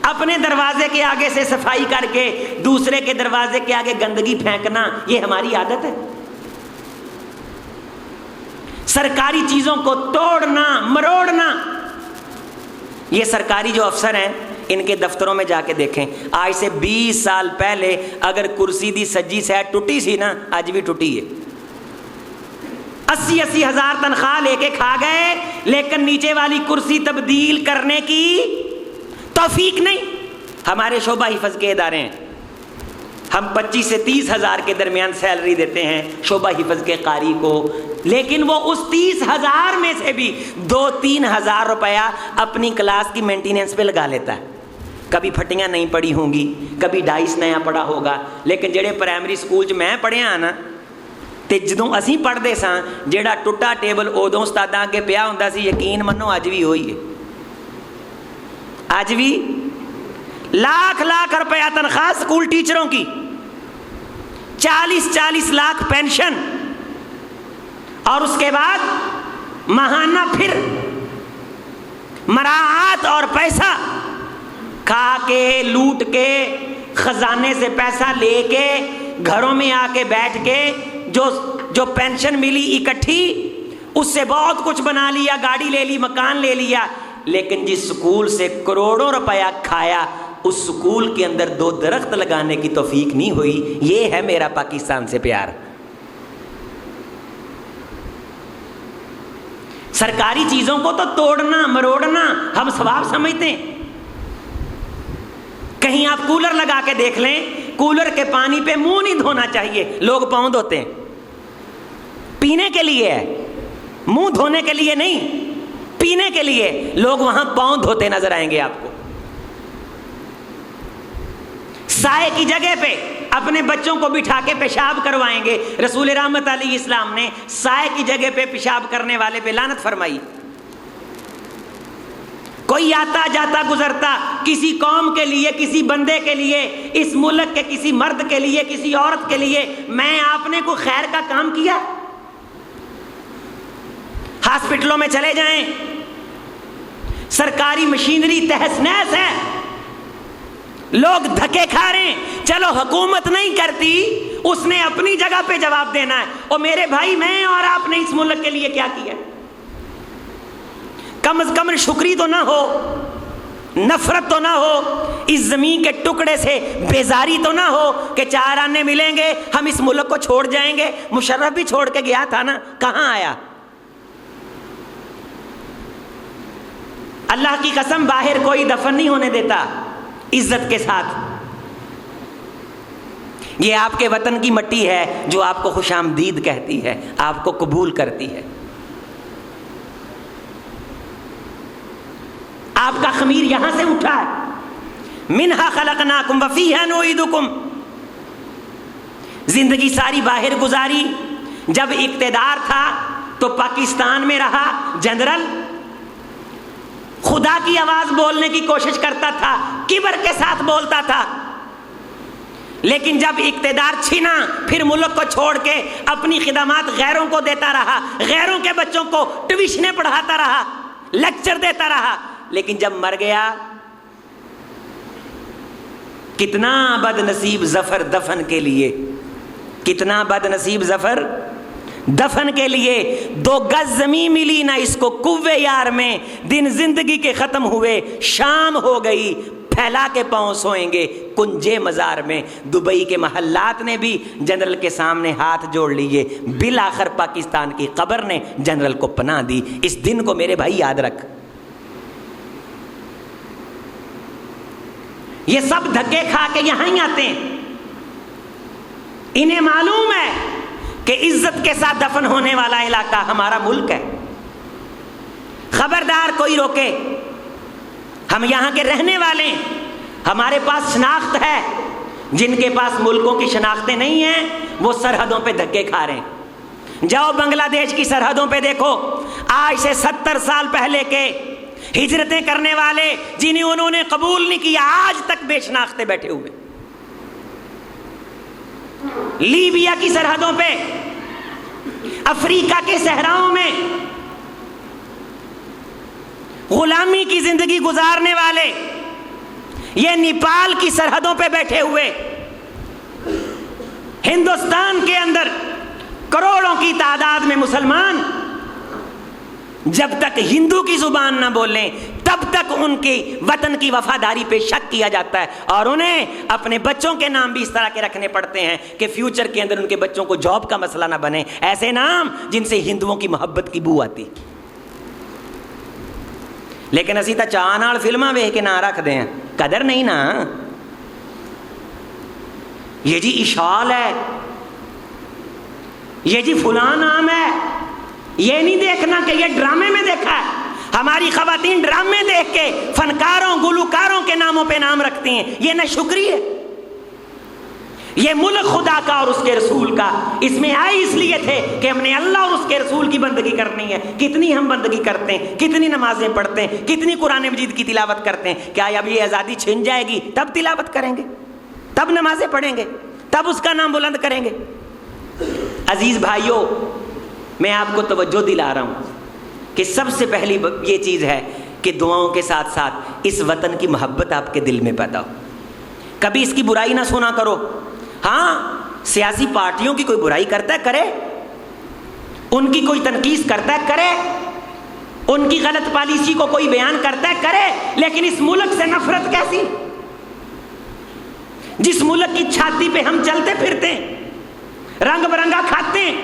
اپنے دروازے کے آگے سے صفائی کر کے دوسرے کے دروازے کے آگے گندگی پھینکنا یہ ہماری عادت ہے. سرکاری چیزوں کو توڑنا مروڑنا. یہ سرکاری جو افسر ہیں ان کے دفتروں میں جا کے دیکھیں، آج سے 20 سال پہلے اگر کرسی دی سجی سیٹ ٹوٹی سی نا، آج بھی ٹوٹی ہے. 80 ہزار تنخواہ لے کے کھا گئے، لیکن نیچے والی کرسی تبدیل کرنے کی توفیق نہیں. ہمارے شعبہ حفظ کے ادارے ہیں، ہم 25 سے 30 ہزار کے درمیان سیلری دیتے ہیں شعبہ حفظ کے قاری کو، لیکن وہ اس 30 ہزار میں سے بھی 2-3 ہزار روپیہ اپنی کلاس کی مینٹیننس پہ لگا لیتا ہے. کبھی پھٹیاں نہیں پڑی ہوں گی، کبھی ڈائس نیا پڑا ہوگا. لیکن جڑے پرائمری سکول میں پڑھیا نا تے جدوں اسی پڑھتے ساں جیڑا ٹوٹا ٹیبل ادوں استاداں اگے پیا ہوندا سی، یقین منو اج بھی ہوئی ہے. اج بھی لاکھ روپیہ تنخواہ سکول ٹیچروں کی، 40 لاکھ پینشن. اور اس کے بعد ماہانہ پھر مراعات اور پیسہ کھا کے لوٹ کے خزانے سے پیسہ لے کے گھروں میں آ کے بیٹھ کے جو پینشن ملی اکٹھی اس سے بہت کچھ بنا لیا، گاڑی لے لی، مکان لے لیا، لیکن جس سکول سے کروڑوں روپیہ کھایا اس سکول کے اندر 2 درخت لگانے کی توفیق نہیں ہوئی۔ یہ ہے میرا پاکستان سے پیار۔ سرکاری چیزوں کو تو توڑنا مروڑنا ہم ثواب سمجھتے ہیں۔ کہیں آپ کولر لگا کے دیکھ لیں، کولر کے پانی پہ منہ نہیں دھونا چاہیے، لوگ پاؤں دھوتے ہیں، پینے کے لیے ہے، منہ دھونے کے لیے نہیں، پینے کے لیے لوگ وہاں پاؤں دھوتے نظر آئیں گے آپ کو۔ سائے کی جگہ پہ اپنے بچوں کو بٹھا کے پیشاب کروائیں گے۔ رسول رحمت علیہ السلام نے سائے کی جگہ پہ پیشاب کرنے والے پہ لعنت فرمائی۔ کوئی آتا جاتا گزرتا کسی قوم کے لیے، کسی بندے کے لیے، اس ملک کے کسی مرد کے لیے، کسی عورت کے لیے میں آپ نے کوئی خیر کا کام کیا؟ ہاسپٹلوں میں چلے جائیں، سرکاری مشینری تہس نہس ہے، لوگ دھکے کھا رہے ہیں۔ چلو حکومت نہیں کرتی، اس نے اپنی جگہ پہ جواب دینا ہے۔ اور میرے بھائی، میں اور آپ نے اس ملک کے لیے کیا کیا؟ کم از کم شکری تو نہ ہو، نفرت تو نہ ہو، اس زمین کے ٹکڑے سے بیزاری تو نہ ہو کہ 4 آنے ملیں گے ہم اس ملک کو چھوڑ جائیں گے۔ مشرف بھی چھوڑ کے گیا تھا نا، کہاں آیا؟ اللہ کی قسم، باہر کوئی دفن نہیں ہونے دیتا عزت کے ساتھ۔ یہ آپ کے وطن کی مٹی ہے جو آپ کو خوش آمدید کہتی ہے، آپ کو قبول کرتی ہے۔ آپ کا خمیر یہاں سے اٹھا ہے، منہا خلقناکم وفیہا نعیدکم۔ زندگی ساری باہر گزاری، جب اقتدار تھا تو پاکستان میں رہا جنرل، خدا کی آواز بولنے کی کوشش کرتا تھا، کبر کے ساتھ بولتا تھا، لیکن جب اقتدار چھینا پھر ملک کو چھوڑ کے اپنی خدمات غیروں کو دیتا رہا، غیروں کے بچوں کو ٹیوشنیں پڑھاتا رہا، لیکچر دیتا رہا، لیکن جب مر گیا کتنا بد نصیب ظفر دفن کے لیے، کتنا بد نصیب ظفر دفن کے لیے۔ 2 گز زمین ملی نہ اس کو کوے یار میں، دن زندگی کے ختم ہوئے، شام ہو گئی، پھیلا کے پاؤں سوئیں گے کنجے مزار میں۔ دبئی کے محلات نے بھی جنرل کے سامنے ہاتھ جوڑ لیے، بالآخر پاکستان کی قبر نے جنرل کو پناہ دی۔ اس دن کو میرے بھائی یاد رکھ۔ یہ سب دھکے کھا کے یہاں ہی آتے ہیں، انہیں معلوم ہے کہ عزت کے ساتھ دفن ہونے والا علاقہ ہمارا ملک ہے۔ خبردار کوئی روکے، ہم یہاں کے رہنے والے، ہمارے پاس شناخت ہے۔ جن کے پاس ملکوں کی شناختیں نہیں ہیں وہ سرحدوں پہ دھکے کھا رہے ہیں۔ جاؤ بنگلہ دیش کی سرحدوں پہ دیکھو، آج سے 70 سال پہلے کے ہجرتیں کرنے والے جنہیں انہوں نے قبول نہیں کیا، آج تک بے شناختے بیٹھے ہوئے۔ لیبیا کی سرحدوں پہ، افریقہ کے صحراؤں میں غلامی کی زندگی گزارنے والے، یہ نیپال کی سرحدوں پہ بیٹھے ہوئے، ہندوستان کے اندر کروڑوں کی تعداد میں مسلمان جب تک ہندو کی زبان نہ بولیں تب تک ان کی وطن کی وفاداری پہ شک کیا جاتا ہے، اور انہیں اپنے بچوں کے نام بھی اس طرح کے رکھنے پڑتے ہیں کہ فیوچر کے اندر ان کے بچوں کو جاب کا مسئلہ نہ بنے، ایسے نام جن سے ہندوؤں کی محبت کی بو آتی۔ لیکن اسی تا چاہ نال فلماں ویکھ کے نام رکھ دیں، قدر نہیں نا۔ یہ جی اشال ہے، یہ جی فلاں نام ہے، یہ نہیں دیکھنا کہ یہ ڈرامے میں دیکھا ہے۔ ہماری خواتین ڈرامے دیکھ کے فنکاروں گلوکاروں کے ناموں پہ نام رکھتی ہیں، یہ نہ شکری ہے۔ یہ ملک خدا کا اور اس کے رسول کا، اس میں آئے اس لیے تھے کہ ہم نے اللہ اور اس کے رسول کی بندگی کرنی ہے۔ کتنی ہم بندگی کرتے ہیں، کتنی نمازیں پڑھتے ہیں، کتنی قرآن مجید کی تلاوت کرتے ہیں۔ کیا اب یہ آزادی چھن جائے گی تب تلاوت کریں گے، تب نمازیں پڑھیں گے، تب اس کا نام بلند کریں گے؟ عزیز بھائیوں، میں آپ کو توجہ دلا رہا ہوں کہ سب سے پہلی یہ چیز ہے کہ دعاؤں کے ساتھ ساتھ اس وطن کی محبت آپ کے دل میں پیدا ہو. کبھی اس کی برائی نہ سنا کرو. ہاں سیاسی پارٹیوں کی کوئی برائی کرتا ہے کرے, ان کی کوئی تنقید کرتا ہے کرے, ان کی غلط پالیسی کو کوئی بیان کرتا ہے کرے, لیکن اس ملک سے نفرت کیسی؟ جس ملک کی چھاتی پہ ہم چلتے پھرتے ہیں, رنگ برنگا کھاتے ہیں,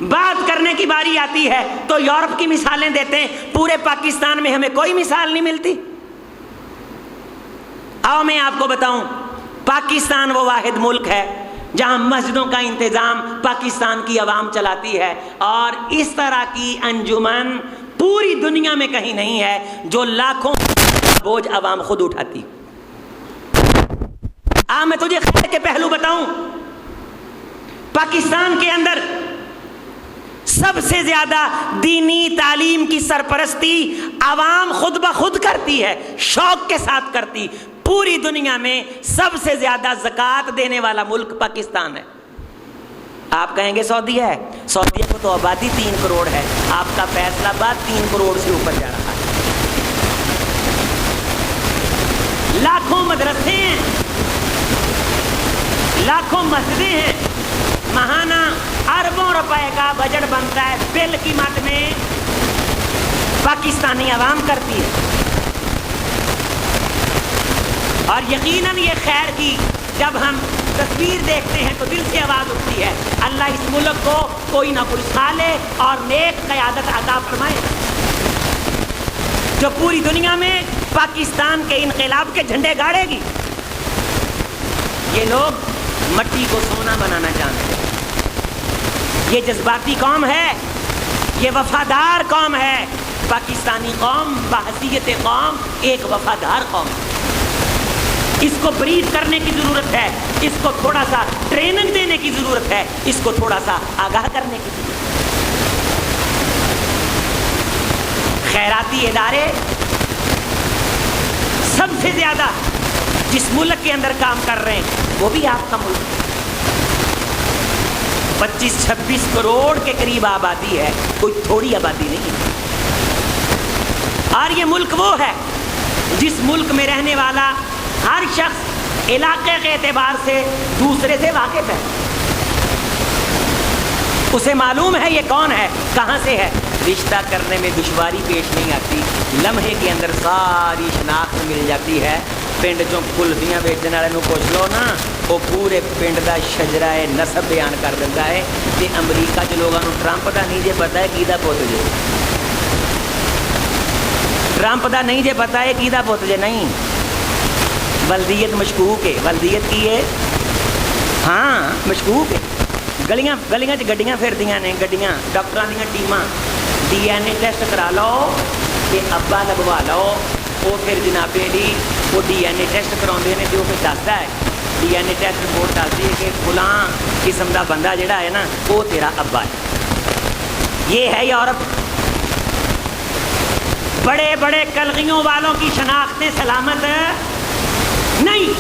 بات کرنے کی باری آتی ہے تو یورپ کی مثالیں دیتے ہیں, پورے پاکستان میں ہمیں کوئی مثال نہیں ملتی. آؤ میں آپ کو بتاؤں, پاکستان وہ واحد ملک ہے جہاں مسجدوں کا انتظام پاکستان کی عوام چلاتی ہے, اور اس طرح کی انجمن پوری دنیا میں کہیں نہیں ہے جو لاکھوں بوجھ عوام خود اٹھاتی. میں تجھے خیر کے پہلو بتاؤں, پاکستان کے اندر سب سے زیادہ دینی تعلیم کی سرپرستی عوام خود بخود کرتی ہے, شوق کے ساتھ کرتی. پوری دنیا میں سب سے زیادہ زکوٰۃ دینے والا ملک پاکستان ہے. آپ کہیں گے سعودیہ ہے, سعودیہ کو تو آبادی 3 کروڑ ہے, آپ کا فیصلہ آباد 3 کروڑ سے اوپر جا رہا ہے. لاکھوں مدرسے ہیں, لاکھوں مسجدیں ہیں, ماہانہ اربوں روپے کا بجٹ بنتا ہے, بل کی مد میں پاکستانی عوام کرتی ہے. اور یقیناً یہ خیر کی جب ہم تصویر دیکھتے ہیں تو دل سے آواز اٹھتی ہے, اللہ اس ملک کو کوئی نہ کوئی صالح اور نیک قیادت عطا فرمائے جو پوری دنیا میں پاکستان کے انقلاب کے جھنڈے گاڑے گی. یہ لوگ مٹی کو سونا بنانا چاہتے ہیں. یہ جذباتی قوم ہے, یہ وفادار قوم ہے. پاکستانی قوم بحیثیت قوم ایک وفادار قوم ہے. اس کو بریڈ کرنے کی ضرورت ہے, اس کو تھوڑا سا ٹریننگ دینے کی ضرورت ہے, اس کو تھوڑا سا آگاہ کرنے کی ضرورت ہے. خیراتی ادارے سب سے زیادہ جس ملک کے اندر کام کر رہے ہیں وہ بھی آپ کا ملک. 25-26 کروڑ کے قریب آبادی ہے, کوئی تھوڑی آبادی نہیں ہے. اور یہ ملک وہ ہے جس ملک میں رہنے والا ہر شخص علاقے کے اعتبار سے دوسرے سے واقف ہے. اسے معلوم ہے یہ کون ہے, کہاں سے ہے. رشتہ کرنے میں دشواری پیش نہیں آتی, لمحے کے اندر ساری شناخت مل جاتی ہے. پنڈ چوں کلفیاں بیچنے والے نوں پوچھ لو نا, وہ پورے پنڈ دا شجرہ نسب بیان کر دیتا ہے کہ امریکہ چ لوگوں کو ٹرمپ دا نہیں جے پتا ہے کیدا پوت جے, ٹرمپ دا نہیں جے پتا ہے کیدا پوت جے. نہیں, ولدیت مشکوک ہے. ولدیت کی ہے؟ ہاں مشکوک ہے. گلیاں چ گڈیاں پھردیاں نے, گڈیاں ڈاکٹراں دیاں ٹیماں, DNA ٹیسٹ کرا لو کہ ابا لگوا لو. وہ پھر جناب جی وہ DNA ٹیسٹ کراؤندے نے, تو پھر دستا ہے DNA ٹیسٹ رپورٹ دستی ہے کہ فلاں قسم دا بندہ جڑا ہے نا وہ تیرا ابا ہے. یہ ہے یورپ. بڑے بڑے کلغیوں والوں کی شناختیں سلامت نہیں.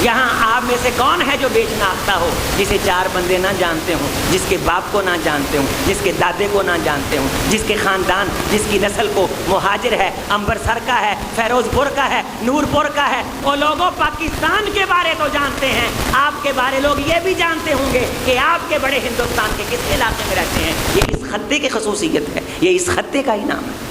یہاں آپ میں سے کون ہے جو بے شناختہ ہو, جسے 4 بندے نہ جانتے ہوں, جس کے باپ کو نہ جانتے ہوں, جس کے دادے کو نہ جانتے ہوں, جس کے خاندان جس کی نسل کو مہاجر ہے, امبرسر کا ہے, فیروز پور کا ہے, نور پور کا ہے. وہ لوگوں پاکستان کے بارے تو جانتے ہیں, آپ کے بارے لوگ یہ بھی جانتے ہوں گے کہ آپ کے بڑے ہندوستان کے کس علاقے میں رہتے ہیں. یہ اس خطے کی خصوصیت ہے, یہ اس خطے کا انعام ہے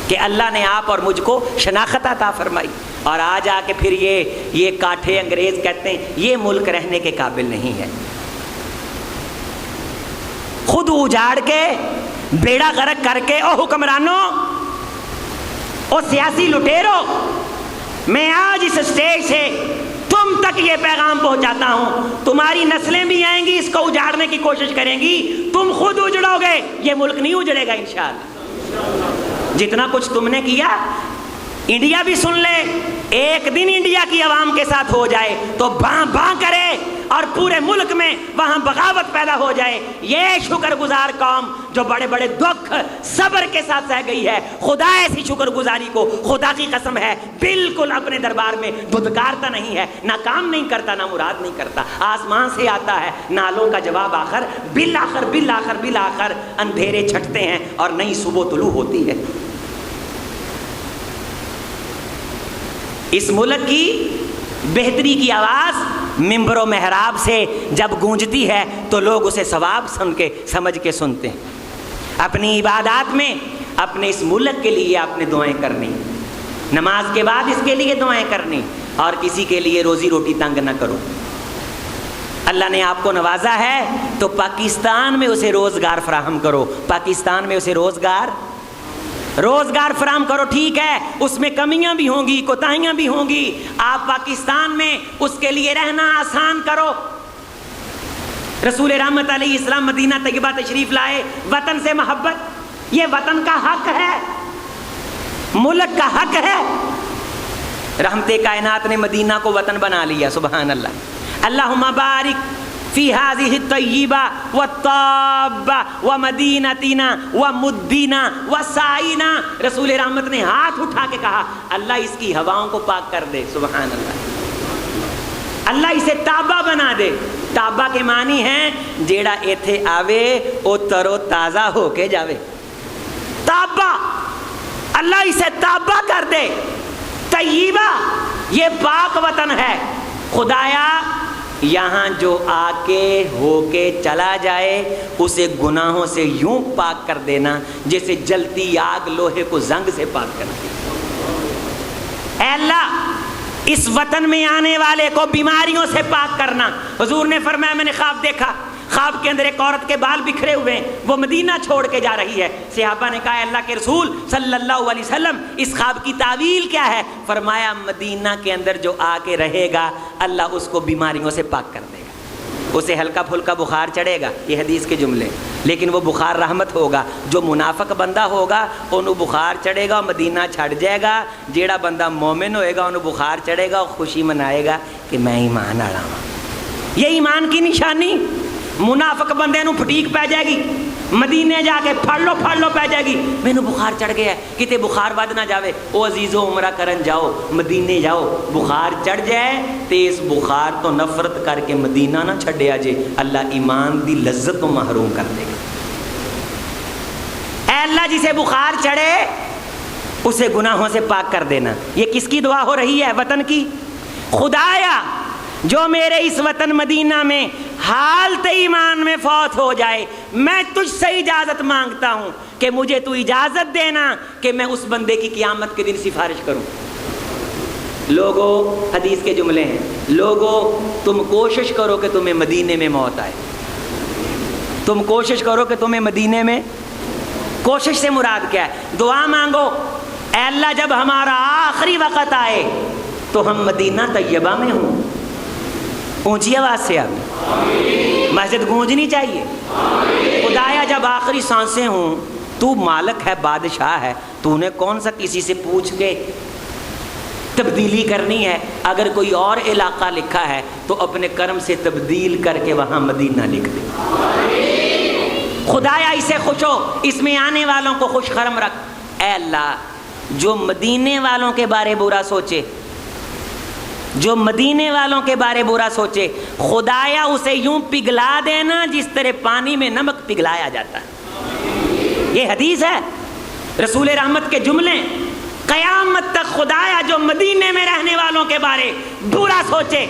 کہ اللہ نے آپ اور مجھ کو شناخت عطا فرمائی. اور آج آ کے پھر یہ کاٹھے انگریز کہتے ہیں یہ ملک رہنے کے قابل نہیں ہے. خود اجاڑ کے بیڑا غرق کر کے, او حکمرانوں, او سیاسی لٹیرو, میں آج اس اسٹیج سے تم تک یہ پیغام پہنچاتا ہوں, تمہاری نسلیں بھی آئیں گی, اس کو اجاڑنے کی کوشش کریں گی, تم خود اجڑو گے, یہ ملک نہیں اجڑے گا انشاءاللہ. جتنا کچھ تم نے کیا, انڈیا بھی سن لے, ایک دن انڈیا کی عوام کے ساتھ ہو جائے تو باں باں کرے اور پورے ملک میں وہاں بغاوت پیدا ہو جائے، یہ شکر گزار قوم جو بڑے بڑے دکھ صبر کے ساتھ سہ گئی ہے، خدا ایسی شکر گزاری کو خدا کی قسم ہے بالکل اپنے دربار میں دھتکارتا نہیں ہے، نہ کام نہیں کرتا، نہ مراد نہیں کرتا، آسمان سے آتا ہے نالوں کا جواب آخر بالآخر بالآخر بالآخر اندھیرے چھٹتے ہیں اور نئی صبح طلوع ہوتی ہے۔ اس ملک کی بہتری کی آواز منبر و محراب سے جب گونجتی ہے تو لوگ اسے ثواب سمجھ کے سنتے ہیں۔ اپنی عبادات میں اپنے اس ملک کے لیے آپ نے دعائیں کرنی، نماز کے بعد اس کے لیے دعائیں کرنی، اور کسی کے لیے روزی روٹی تنگ نہ کرو۔ اللہ نے آپ کو نوازا ہے تو پاکستان میں اسے روزگار فراہم کرو، پاکستان میں اسے روزگار فراہم کرو۔ ٹھیک ہے اس میں کمیاں بھی ہوں گی، کوتاہیاں بھی ہوں گی، آپ پاکستان میں اس کے لیے رہنا آسان کرو۔ رسول رحمت علیہ السلام مدینہ طیبہ تشریف لائے، وطن سے محبت، یہ وطن کا حق ہے، ملک کا حق ہے۔ رحمت کائنات نے مدینہ کو وطن بنا لیا، سبحان اللہ۔ اللہم بارک فی ہذہ الطیبہ والطابہ ومدینتنا ومدینہ وسائنا، رسول رحمت نے ہاتھ اٹھا کے کہا اللہ اس کی ہواؤں کو پاک کر دے، سبحان اللہ، اللہ اسے تابہ بنا دے۔ تابہ کے معنی ہیں جیڑا ایتھے آوے او ترو تازہ ہو کے جاوے، تابہ، اللہ اسے تابہ کر دے۔ طیبہ یہ پاک وطن ہے، خدایا یہاں جو آ کے ہو کے چلا جائے اسے گناہوں سے یوں پاک کر دینا جیسے جلتی آگ لوہے کو زنگ سے پاک کرتی۔ اے اللہ اس وطن میں آنے والے کو بیماریوں سے پاک کرنا۔ حضور نے فرمایا میں نے خواب دیکھا، خواب کے اندر ایک عورت کے بال بکھرے ہوئے ہیں، وہ مدینہ چھوڑ کے جا رہی ہے۔ صحابہ نے کہا اللہ کے رسول صلی اللہ علیہ وسلم اس خواب کی تعویل کیا ہے؟ فرمایا مدینہ کے اندر جو آ کے رہے گا اللہ اس کو بیماریوں سے پاک کر دے گا، اسے ہلکا پھلکا بخار چڑھے گا، یہ حدیث کے جملے، لیکن وہ بخار رحمت ہوگا۔ جو منافق بندہ ہوگا انہوں بخار چڑھے گا، مدینہ چھڑ جائے گا۔ جیڑا بندہ مومن ہوئے گا انہوں بخار چڑھے گا اور خوشی منائے گا کہ میں ایمان آڑا ہوں۔ یہ ایمان کی نشانی۔ منافق بندے نو پھٹیک پہ جائے گی، مدینے جا کے پھڑ لو پہ جائے گی، میں نو بخار چڑھ گیا ہے، کتے بخار ود نہ جاوے، او عزیزو عمرہ کرن جاؤ، مدینے جاؤ، بخار چڑھ جائے تے اس بخار تو نفرت کر کے مدینہ نہ چھڑیا جے، اللہ ایمان دی لذت تو محروم کر دے گا۔ اے اللہ جسے بخار چڑھے اسے گناہوں سے پاک کر دینا۔ یہ کس کی دعا ہو رہی ہے؟ وطن کی۔ خدایا جو میرے اس وطن مدینہ میں حالت ایمان میں فوت ہو جائے، میں تجھ سے اجازت مانگتا ہوں کہ مجھے تو اجازت دینا کہ میں اس بندے کی قیامت کے دن سفارش کروں۔ لوگو حدیث کے جملے ہیں، لوگو تم کوشش کرو کہ تمہیں مدینے میں موت آئے، تم کوشش کرو کہ تمہیں مدینے میں، کوشش سے مراد کیا ہے؟ دعا مانگو اے اللہ جب ہمارا آخری وقت آئے تو ہم مدینہ طیبہ میں ہوں۔ اونچی آواز سے آپ مسجد گونجنی چاہیے۔ خدایا جب آخری سانسیں ہوں، تو مالک ہے، بادشاہ ہے، تو نے کون سا کسی سے پوچھ کے تبدیلی کرنی ہے؟ اگر کوئی اور علاقہ لکھا ہے تو اپنے کرم سے تبدیل کر کے وہاں مدینہ لکھ دے۔ خدایا اسے خوش ہو، اس میں آنے والوں کو خوش خرم رکھ۔ اے اللہ جو مدینے والوں کے بارے برا سوچے، جو مدینے والوں کے بارے برا سوچے، خدایا اسے یوں پگھلا دینا جس طرح پانی میں نمک پگھلایا جاتا ہے۔ یہ حدیث ہے، رسول رحمت کے جملے۔ قیامت تک خدایا جو مدینے میں رہنے والوں کے بارے برا سوچے،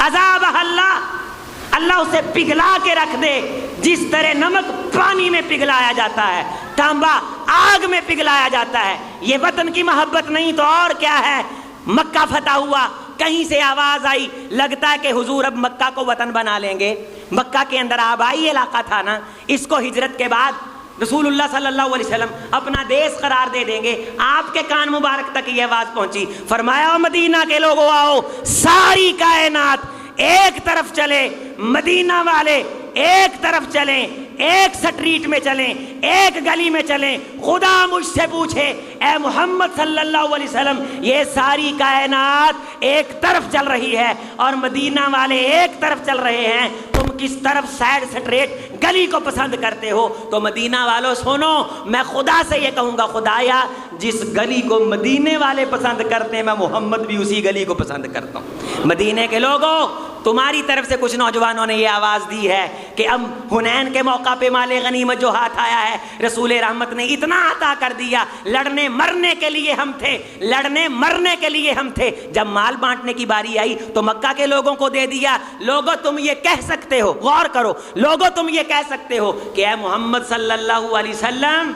عذاب اللہ اسے پگھلا کے رکھ دے جس طرح نمک پانی میں پگھلایا جاتا ہے، تانبا آگ میں پگھلایا جاتا ہے۔ یہ وطن کی محبت نہیں تو اور کیا ہے؟ مکہ فتح ہوا، کہیں سے آواز آئی، لگتا ہے کہ حضور اب مکہ کو وطن بنا لیں گے۔ مکہ کے اندر آبائی علاقہ تھا نا، اس کو ہجرت کے بعد رسول اللہ صلی اللہ علیہ وسلم اپنا دیس قرار دے دیں گے۔ آپ کے کان مبارک تک یہ آواز پہنچی، فرمایا مدینہ کے لوگوں آؤ، ساری کائنات ایک طرف چلے، مدینہ والے ایک طرف چلیں، ایک سٹریٹ میں چلیں، ایک گلی میں چلیں، خدا مجھ سے پوچھے اے محمد صلی اللہ علیہ وسلم یہ ساری کائنات ایک طرف چل رہی ہے اور مدینہ والے ایک طرف چل رہے ہیں، تم کس طرف سائڈ سٹریٹ گلی کو پسند کرتے ہو؟ تو مدینہ والوں سنو، میں خدا سے یہ کہوں گا خدایا جس گلی کو مدینے والے پسند کرتے ہیں میں محمد بھی اسی گلی کو پسند کرتا ہوں۔ مدینے کے لوگوں تمہاری طرف سے کچھ نوجوانوں نے یہ آواز دی ہے کہ اب حنین کے موقع پہ مال غنیمت جو ہاتھ آیا ہے رسول رحمت نے اتنا عطا کر دیا، لڑنے مرنے کے لیے ہم تھے، لڑنے مرنے کے لیے ہم تھے، جب مال بانٹنے کی باری آئی تو مکہ کے لوگوں کو دے دیا۔ لوگوں تم یہ کہہ سکتے ہو، غور کرو، لوگوں تم یہ کہہ سکتے ہو کہ اے محمد صلی اللہ علیہ وسلم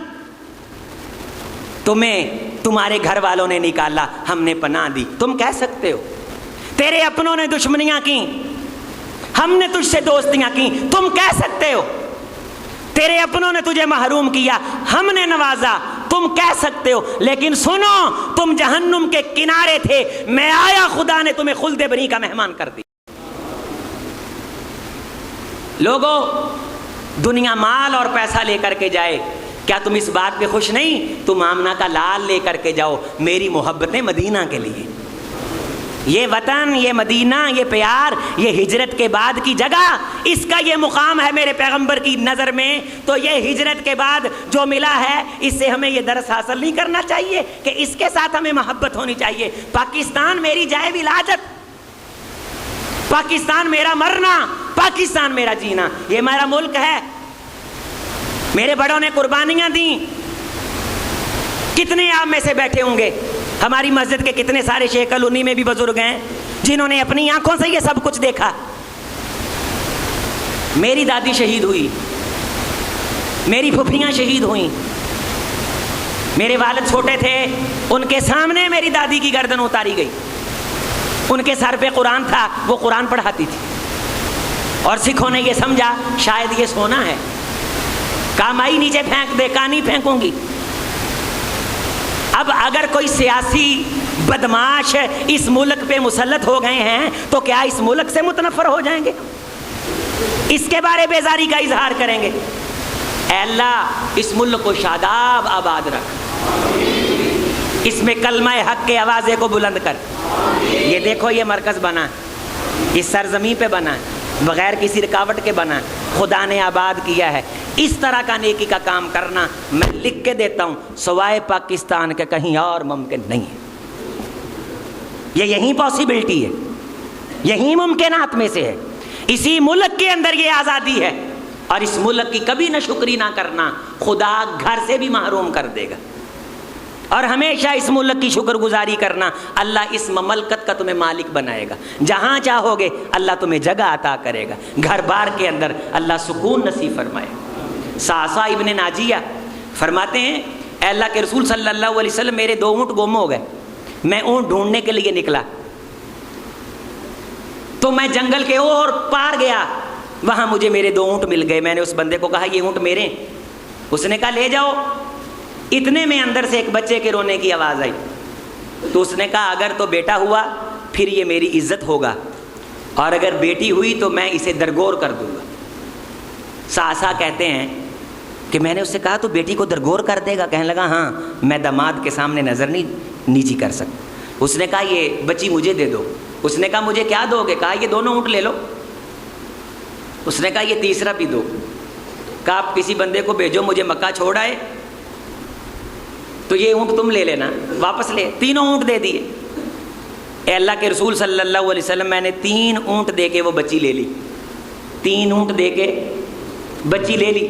تمہیں تمہارے گھر والوں نے نکالا، ہم نے پناہ دی، تم کہہ سکتے ہو۔ تیرے اپنوں نے دشمنیاں کی، ہم نے تجھ سے دوستیاں کی، تم کہہ سکتے ہو۔ تیرے اپنوں نے تجھے محروم کیا، ہم نے نوازا، تم کہہ سکتے ہو۔ لیکن سنو، تم جہنم کے کنارے تھے، میں آیا، خدا نے تمہیں خلد بری کا مہمان کر دی۔ لوگوں دنیا مال اور پیسہ لے کر کے جائے، کیا تم اس بات پہ خوش نہیں؟ تم آمنہ کا لال لے کر کے جاؤ، میری محبتیں مدینہ کے لیے، یہ وطن، یہ مدینہ، یہ پیار، یہ ہجرت کے بعد کی جگہ، اس کا یہ مقام ہے میرے پیغمبر کی نظر میں۔ تو یہ ہجرت کے بعد جو ملا ہے اس سے ہمیں یہ درس حاصل نہیں کرنا چاہیے کہ اس کے ساتھ ہمیں محبت ہونی چاہیے۔ پاکستان میری جائے ولادت، پاکستان میرا مرنا، پاکستان میرا جینا، یہ میرا ملک ہے، میرے بڑوں نے قربانیاں دیں۔ کتنے آپ میں سے بیٹھے ہوں گے، ہماری مسجد کے کتنے سارے شیخ الانی میں بھی بزرگ ہیں جنہوں نے اپنی آنکھوں سے یہ سب کچھ دیکھا۔ میری دادی شہید ہوئی، میری پھپھیاں شہید ہوئیں، میرے والد چھوٹے تھے، ان کے سامنے میری دادی کی گردن اتاری گئی، ان کے سر پہ قرآن تھا، وہ قرآن پڑھاتی تھی، اور سکھوں نے یہ سمجھا شاید یہ سونا ہے، کامائی نیچے پھینک دے، کہاں پھینکوں گی۔ اب اگر کوئی سیاسی بدماش اس ملک پہ مسلط ہو گئے ہیں تو کیا اس ملک سے متنفر ہو جائیں گے؟ اس کے بارے بیزاری کا اظہار کریں گے؟ اے اللہ اس ملک کو شاداب آباد رکھ، اس میں کلمہ حق کے آوازے کو بلند کر۔ یہ دیکھو یہ مرکز بنا، اس سرزمین پہ بنا، بغیر کسی رکاوٹ کے بنا، خدا نے آباد کیا ہے۔ اس طرح کا نیکی کا کام کرنا میں لکھ کے دیتا ہوں سوائے پاکستان کے کہیں اور ممکن نہیں ہے۔ یہ یہیں پاسبلٹی ہے، یہیں ممکنات میں سے ہے، اسی ملک کے اندر یہ آزادی ہے، اور اس ملک کی کبھی نہ شکری نہ کرنا خدا گھر سے بھی محروم کر دے گا، اور ہمیشہ اس ملک کی شکر گزاری کرنا، اللہ اس مملکت کا تمہیں مالک بنائے گا، جہاں چاہو گے اللہ تمہیں جگہ عطا کرے گا، گھر بار کے اندر اللہ سکون نصیب فرمائے۔ ساسا ابن ناجیہ فرماتے ہیں اے اللہ کے رسول صلی اللہ علیہ وسلم میرے 2 اونٹ گم ہو گئے، میں اونٹ ڈھونڈنے کے لیے نکلا تو میں جنگل کے اور پار گیا، وہاں مجھے میرے 2 اونٹ مل گئے۔ میں نے اس بندے کو کہا یہ اونٹ میرے ہیں، اس نے کہا لے جاؤ۔ اتنے میں اندر سے ایک بچے کے رونے کی آواز آئی، تو اس نے کہا اگر تو بیٹا ہوا پھر یہ میری عزت ہوگا، اور اگر بیٹی ہوئی تو میں اسے درگور کر دوں گا۔ ساسا کہتے ہیں کہ میں نے اس سے کہا تو بیٹی کو درگور کر دے گا؟ کہنے لگا ہاں، میں داماد کے سامنے نظر نہیں نیچی کر سکتا۔ اس نے کہا یہ بچی مجھے دے دو۔ اس نے کہا مجھے کیا دو گے؟ کہا یہ 2 اونٹ لے لو۔ اس نے کہا یہ تیسرا بھی دو۔ کہا آپ کسی بندے کو بھیجو مجھے مکہ چھوڑ آئے، تو یہ اونٹ تم لے لینا، واپس لے۔ 3 اونٹ دے دیے۔ اے اللہ کے رسول صلی اللہ علیہ وسلم میں نے 3 اونٹ دے کے وہ بچی لے لی، 3 اونٹ دے کے بچی لے لی۔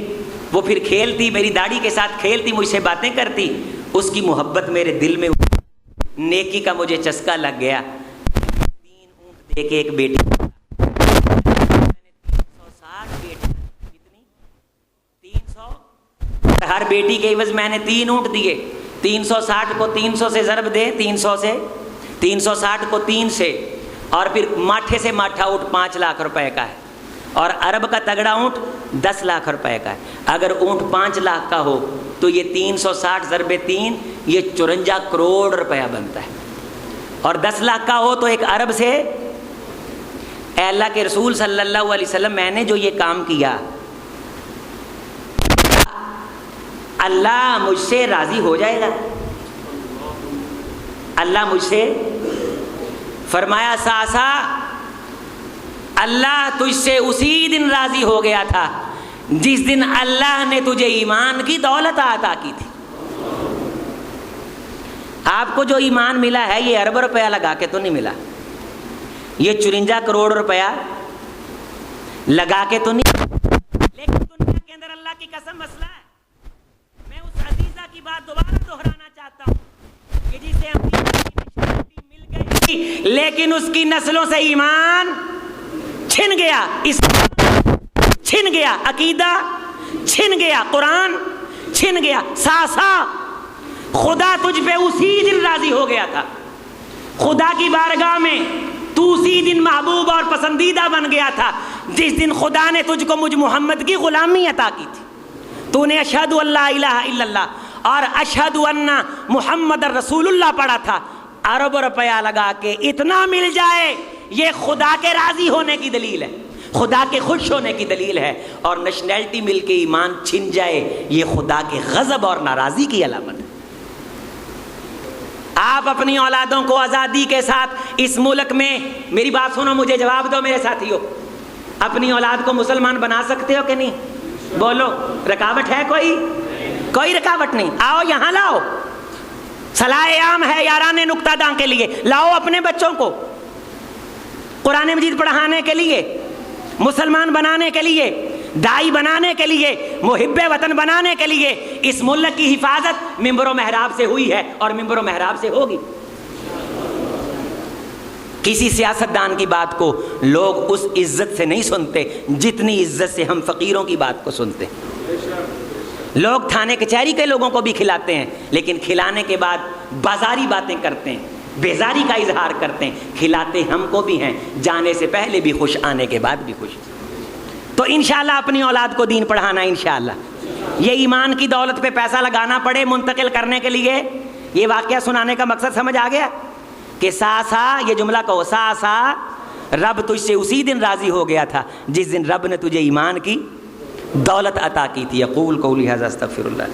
وہ پھر کھیلتی، میری داڑھی کے ساتھ کھیلتی، مجھ سے باتیں کرتی، اس کی محبت میرے دل میں، نیکی کا مجھے چسکا لگ گیا۔ 3 اونٹ دے کے ایک بیٹی، میں نے 360 بیٹی، کتنی؟ 300، ہر بیٹی کے عوض میں نے 3 اونٹ دیے۔ 360 کو 300 سے ضرب دے، 300 سے 360 کو 3 سے، اور پھر ماٹھے سے ماٹھا اونٹ 5 لاکھ روپے کا ہے، اور عرب کا تگڑا اونٹ 10 لاکھ روپے کا ہے۔ اگر اونٹ 5 لاکھ کا ہو تو یہ 360 ضرب 3 یہ 54 کروڑ روپیہ بنتا ہے، اور 10 لاکھ کا ہو تو ایک عرب سے۔ اے اللہ کے رسول صلی اللہ علیہ وسلم میں نے جو یہ کام کیا اللہ مجھ سے راضی ہو جائے گا؟ اللہ مجھ سے فرمایا ساسا اللہ تجھ سے اسی دن راضی ہو گیا تھا جس دن اللہ نے تجھے ایمان کی دولت عطا کی تھی۔ آپ کو جو ایمان ملا ہے یہ ارب روپیہ لگا کے تو نہیں ملا، یہ 54 کروڑ روپیہ لگا کے تو نہیں، لیکن دنیا کے اندر اللہ کی قسم مسئلہ ہے۔ میں اس عزیزہ کی بات دوبارہ دہرانا چاہتا ہوں کہ جسے امریکہ مل گئی لیکن اس کی نسلوں سے ایمان چھن گیا، اسلام چھن گیا، عقیدہ چھن گیا، قرآن چھن گیا۔ ساسا خدا تجھ پہ اسی دن راضی ہو گیا تھا، خدا کی بارگاہ میں تو اسی دن محبوب اور پسندیدہ بن گیا تھا جس دن خدا نے تجھ کو مجھ محمد کی غلامی عطا کی تھی۔ تو نے اشہد ان لا الہ الا اللہ اور اشہد ان محمد رسول اللہ پڑھا تھا، ارب روپیہ لگا کے اتنا مل جائے یہ خدا کے راضی ہونے کی دلیل ہے، خدا کے خوش ہونے کی دلیل ہے، اور نیشنلٹی مل کے ایمان چھن جائے یہ خدا کے غضب اور ناراضی کی علامت ہے۔ آپ اپنی اولادوں کو آزادی کے ساتھ اس ملک میں، میری بات سنو مجھے جواب دو میرے ساتھیو، اپنی اولاد کو مسلمان بنا سکتے ہو کہ نہیں؟ بولو، رکاوٹ ہے کوئی؟ کوئی رکاوٹ نہیں، آؤ یہاں لاؤ، صلاح عام ہے یاران نقطہ داں کے لیے، لاؤ اپنے بچوں کو قرآن مجید پڑھانے کے لیے، مسلمان بنانے کے لیے، دائی بنانے کے لیے، محب وطن بنانے کے لیے۔ اس ملک کی حفاظت منبر و محراب سے ہوئی ہے اور منبر و محراب سے ہوگی۔ کسی سیاستدان کی بات کو لوگ اس عزت سے نہیں سنتے جتنی عزت سے ہم فقیروں کی بات کو سنتے ہیں۔ لوگ تھانے کچہری کے لوگوں کو بھی کھلاتے ہیں لیکن کھلانے کے بعد بازاری باتیں کرتے ہیں، بیزاری کا اظہار کرتے ہیں۔ کھلاتے ہم کو بھی ہیں، جانے سے پہلے بھی خوش، آنے کے بعد بھی خوش۔ تو انشاءاللہ اپنی اولاد کو دین پڑھانا، انشاءاللہ یہ ایمان کی دولت پہ پیسہ لگانا پڑے منتقل کرنے کے لیے۔ یہ واقعہ سنانے کا مقصد سمجھ آ گیا کہ ساسا، یہ جملہ کہو، ساسا رب تجھ سے اسی دن راضی ہو گیا تھا جس دن رب نے تجھے ایمان کی دولت عطا کی تھی۔ اقول قولی ھذا استغفر اللہ۔